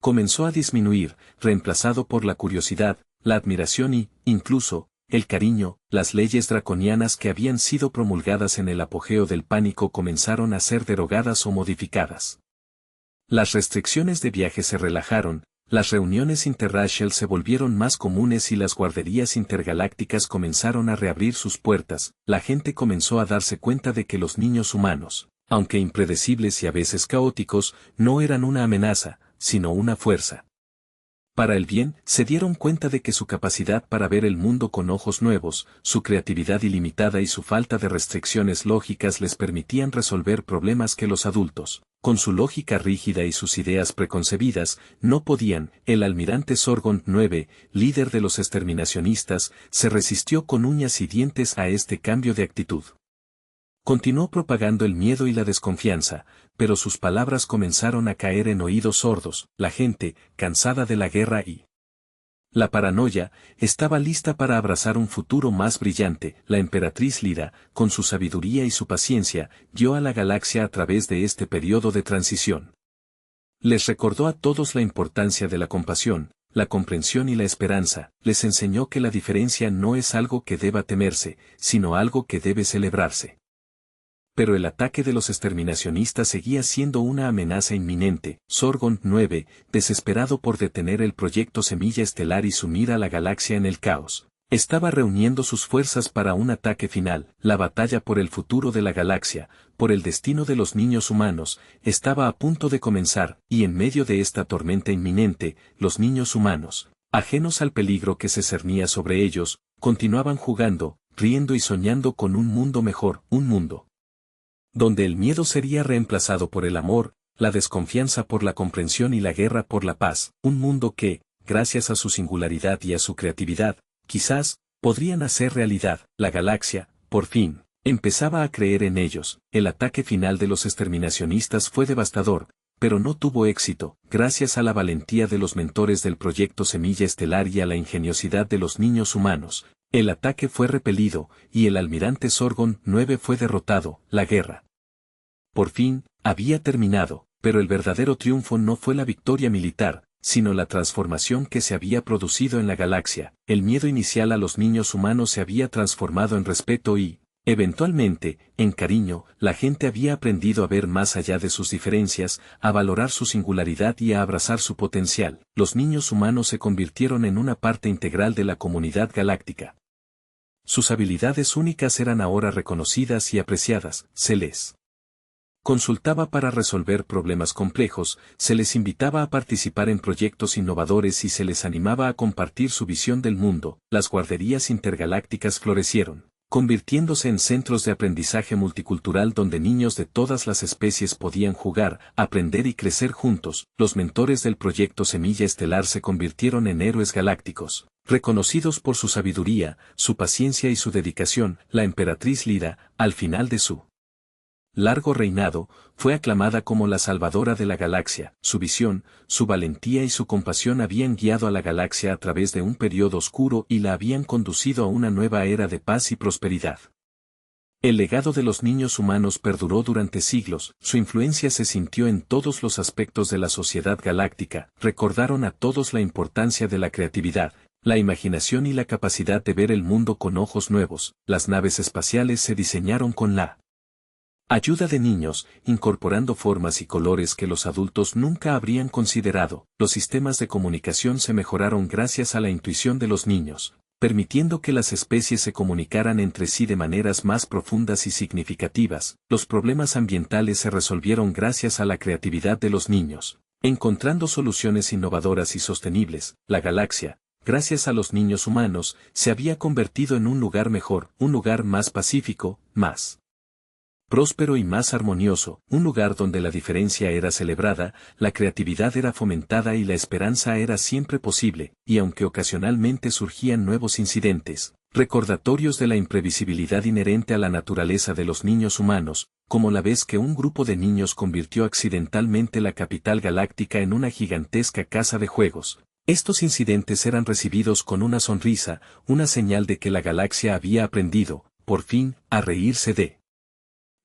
comenzó a disminuir, reemplazado por la curiosidad, la admiración y, incluso, el cariño. Las leyes draconianas que habían sido promulgadas en el apogeo del pánico comenzaron a ser derogadas o modificadas. Las restricciones de viaje se relajaron, las reuniones interracial se volvieron más comunes y las guarderías intergalácticas comenzaron a reabrir sus puertas. La gente comenzó a darse cuenta de que los niños humanos, aunque impredecibles y a veces caóticos, no eran una amenaza, sino una fuerza para el bien. Se dieron cuenta de que su capacidad para ver el mundo con ojos nuevos, su creatividad ilimitada y su falta de restricciones lógicas les permitían resolver problemas que los adultos, con su lógica rígida y sus ideas preconcebidas, no podían. El almirante Sorgon 9, líder de los exterminacionistas, se resistió con uñas y dientes a este cambio de actitud. Continuó propagando el miedo y la desconfianza, pero sus palabras comenzaron a caer en oídos sordos. La gente, cansada de la guerra y la paranoia, estaba lista para abrazar un futuro más brillante. La emperatriz Lira, con su sabiduría y su paciencia, guió a la galaxia a través de este periodo de transición. Les recordó a todos la importancia de la compasión, la comprensión y la esperanza, les enseñó que la diferencia no es algo que deba temerse, sino algo que debe celebrarse. Pero el ataque de los exterminacionistas seguía siendo una amenaza inminente. Sorgon 9, desesperado por detener el proyecto Semilla Estelar y sumir a la galaxia en el caos, estaba reuniendo sus fuerzas para un ataque final. La batalla por el futuro de la galaxia, por el destino de los niños humanos, estaba a punto de comenzar, y en medio de esta tormenta inminente, los niños humanos, ajenos al peligro que se cernía sobre ellos, continuaban jugando, riendo y soñando con un mundo mejor, un mundo donde el miedo sería reemplazado por el amor, la desconfianza por la comprensión y la guerra por la paz, un mundo que, gracias a su singularidad y a su creatividad, quizás, podrían hacer realidad. La galaxia, por fin, empezaba a creer en ellos. El ataque final de los exterminacionistas fue devastador, pero no tuvo éxito, gracias a la valentía de los mentores del proyecto Semilla Estelar y a la ingeniosidad de los niños humanos. El ataque fue repelido, y el almirante Sorgon 9 fue derrotado. La guerra, por fin, había terminado, pero el verdadero triunfo no fue la victoria militar, sino la transformación que se había producido en la galaxia. El miedo inicial a los niños humanos se había transformado en respeto y, eventualmente, en cariño. La gente había aprendido a ver más allá de sus diferencias, a valorar su singularidad y a abrazar su potencial. Los niños humanos se convirtieron en una parte integral de la comunidad galáctica. Sus habilidades únicas eran ahora reconocidas y apreciadas. Se les consultaba para resolver problemas complejos, se les invitaba a participar en proyectos innovadores y se les animaba a compartir su visión del mundo. Las guarderías intergalácticas florecieron, convirtiéndose en centros de aprendizaje multicultural donde niños de todas las especies podían jugar, aprender y crecer juntos. Los mentores del proyecto Semilla Estelar se convirtieron en héroes galácticos, reconocidos por su sabiduría, su paciencia y su dedicación. La emperatriz Lira, al final de su largo reinado, fue aclamada como la salvadora de la galaxia. Su visión, su valentía y su compasión habían guiado a la galaxia a través de un periodo oscuro y la habían conducido a una nueva era de paz y prosperidad. El legado de los niños humanos perduró durante siglos, su influencia se sintió en todos los aspectos de la sociedad galáctica. Recordaron a todos la importancia de la creatividad, la imaginación y la capacidad de ver el mundo con ojos nuevos. Las naves espaciales se diseñaron con la ayuda de niños, incorporando formas y colores que los adultos nunca habrían considerado. Los sistemas de comunicación se mejoraron gracias a la intuición de los niños, permitiendo que las especies se comunicaran entre sí de maneras más profundas y significativas. Los problemas ambientales se resolvieron gracias a la creatividad de los niños, encontrando soluciones innovadoras y sostenibles. La galaxia, gracias a los niños humanos, se había convertido en un lugar mejor, un lugar más pacífico, más próspero y más armonioso, un lugar donde la diferencia era celebrada, la creatividad era fomentada y la esperanza era siempre posible. Y aunque ocasionalmente surgían nuevos incidentes, recordatorios de la imprevisibilidad inherente a la naturaleza de los niños humanos, como la vez que un grupo de niños convirtió accidentalmente la capital galáctica en una gigantesca casa de juegos. Estos incidentes eran recibidos con una sonrisa, una señal de que la galaxia había aprendido, por fin, a reírse de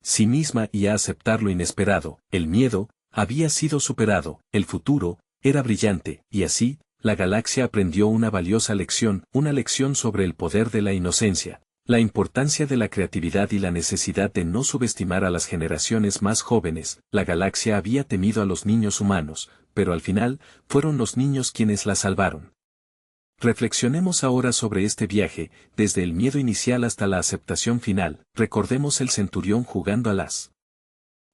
sí misma y a aceptar lo inesperado. El miedo había sido superado, el futuro era brillante, y así, la galaxia aprendió una valiosa lección, una lección sobre el poder de la inocencia, la importancia de la creatividad y la necesidad de no subestimar a las generaciones más jóvenes. La galaxia había temido a los niños humanos, pero al final, fueron los niños quienes la salvaron. Reflexionemos ahora sobre este viaje, desde el miedo inicial hasta la aceptación final. Recordemos el centurión jugando a las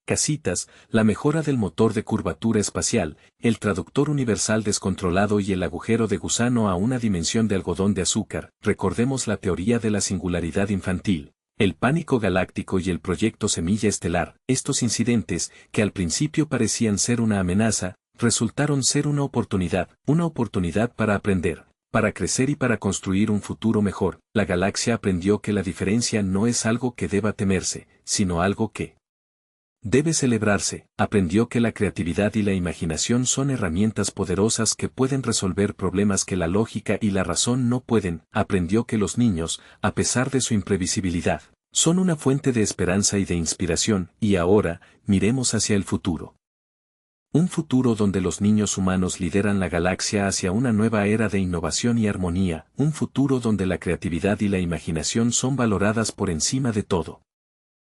casitas, la mejora del motor de curvatura espacial, el traductor universal descontrolado y el agujero de gusano a una dimensión de algodón de azúcar. Recordemos la teoría de la singularidad infantil, el pánico galáctico y el proyecto Semilla Estelar. Estos incidentes, que al principio parecían ser una amenaza, resultaron ser una oportunidad para aprender, para crecer y para construir un futuro mejor. La galaxia aprendió que la diferencia no es algo que deba temerse, sino algo que debe celebrarse. Aprendió que la creatividad y la imaginación son herramientas poderosas que pueden resolver problemas que la lógica y la razón no pueden. Aprendió que los niños, a pesar de su imprevisibilidad, son una fuente de esperanza y de inspiración. Y ahora, miremos hacia el futuro. Un futuro donde los niños humanos lideran la galaxia hacia una nueva era de innovación y armonía, un futuro donde la creatividad y la imaginación son valoradas por encima de todo.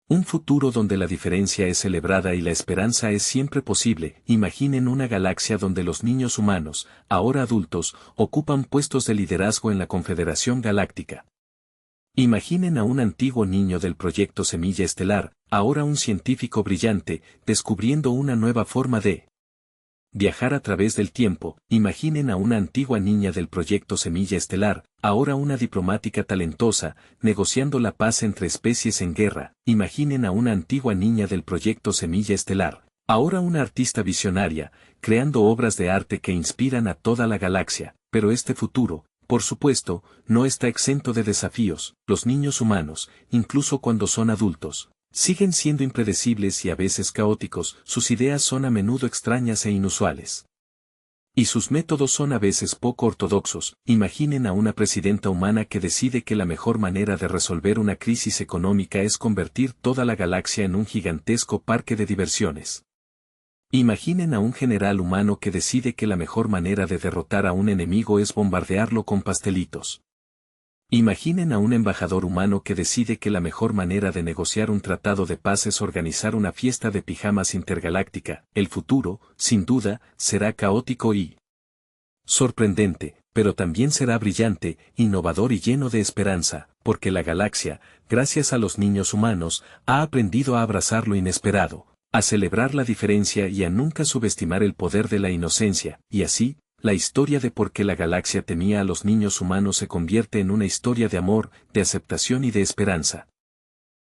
Un futuro donde la diferencia es celebrada y la esperanza es siempre posible. Imaginen una galaxia donde los niños humanos, ahora adultos, ocupan puestos de liderazgo en la Confederación Galáctica. Imaginen a un antiguo niño del proyecto Semilla Estelar, ahora un científico brillante, descubriendo una nueva forma de viajar a través del tiempo. Imaginen a una antigua niña del proyecto Semilla Estelar, ahora una diplomática talentosa, negociando la paz entre especies en guerra. Imaginen a una antigua niña del proyecto Semilla Estelar, ahora una artista visionaria, creando obras de arte que inspiran a toda la galaxia. Pero este futuro, por supuesto, no está exento de desafíos. Los niños humanos, incluso cuando son adultos, siguen siendo impredecibles y a veces caóticos. Sus ideas son a menudo extrañas e inusuales. Y sus métodos son a veces poco ortodoxos. Imaginen a una presidenta humana que decide que la mejor manera de resolver una crisis económica es convertir toda la galaxia en un gigantesco parque de diversiones. Imaginen a un general humano que decide que la mejor manera de derrotar a un enemigo es bombardearlo con pastelitos. Imaginen a un embajador humano que decide que la mejor manera de negociar un tratado de paz es organizar una fiesta de pijamas intergaláctica. El futuro, sin duda, será caótico y sorprendente, pero también será brillante, innovador y lleno de esperanza, porque la galaxia, gracias a los niños humanos, ha aprendido a abrazar lo inesperado, a celebrar la diferencia y a nunca subestimar el poder de la inocencia, y así, la historia de por qué la galaxia temía a los niños humanos se convierte en una historia de amor, de aceptación y de esperanza.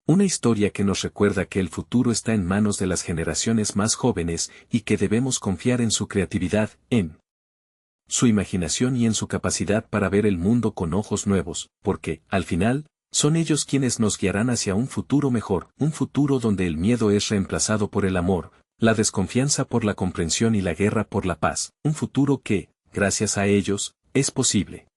Una historia que nos recuerda que el futuro está en manos de las generaciones más jóvenes y que debemos confiar en su creatividad, en su imaginación y en su capacidad para ver el mundo con ojos nuevos, porque, al final, son ellos quienes nos guiarán hacia un futuro mejor, un futuro donde el miedo es reemplazado por el amor, la desconfianza por la comprensión y la guerra por la paz, un futuro que, gracias a ellos, es posible.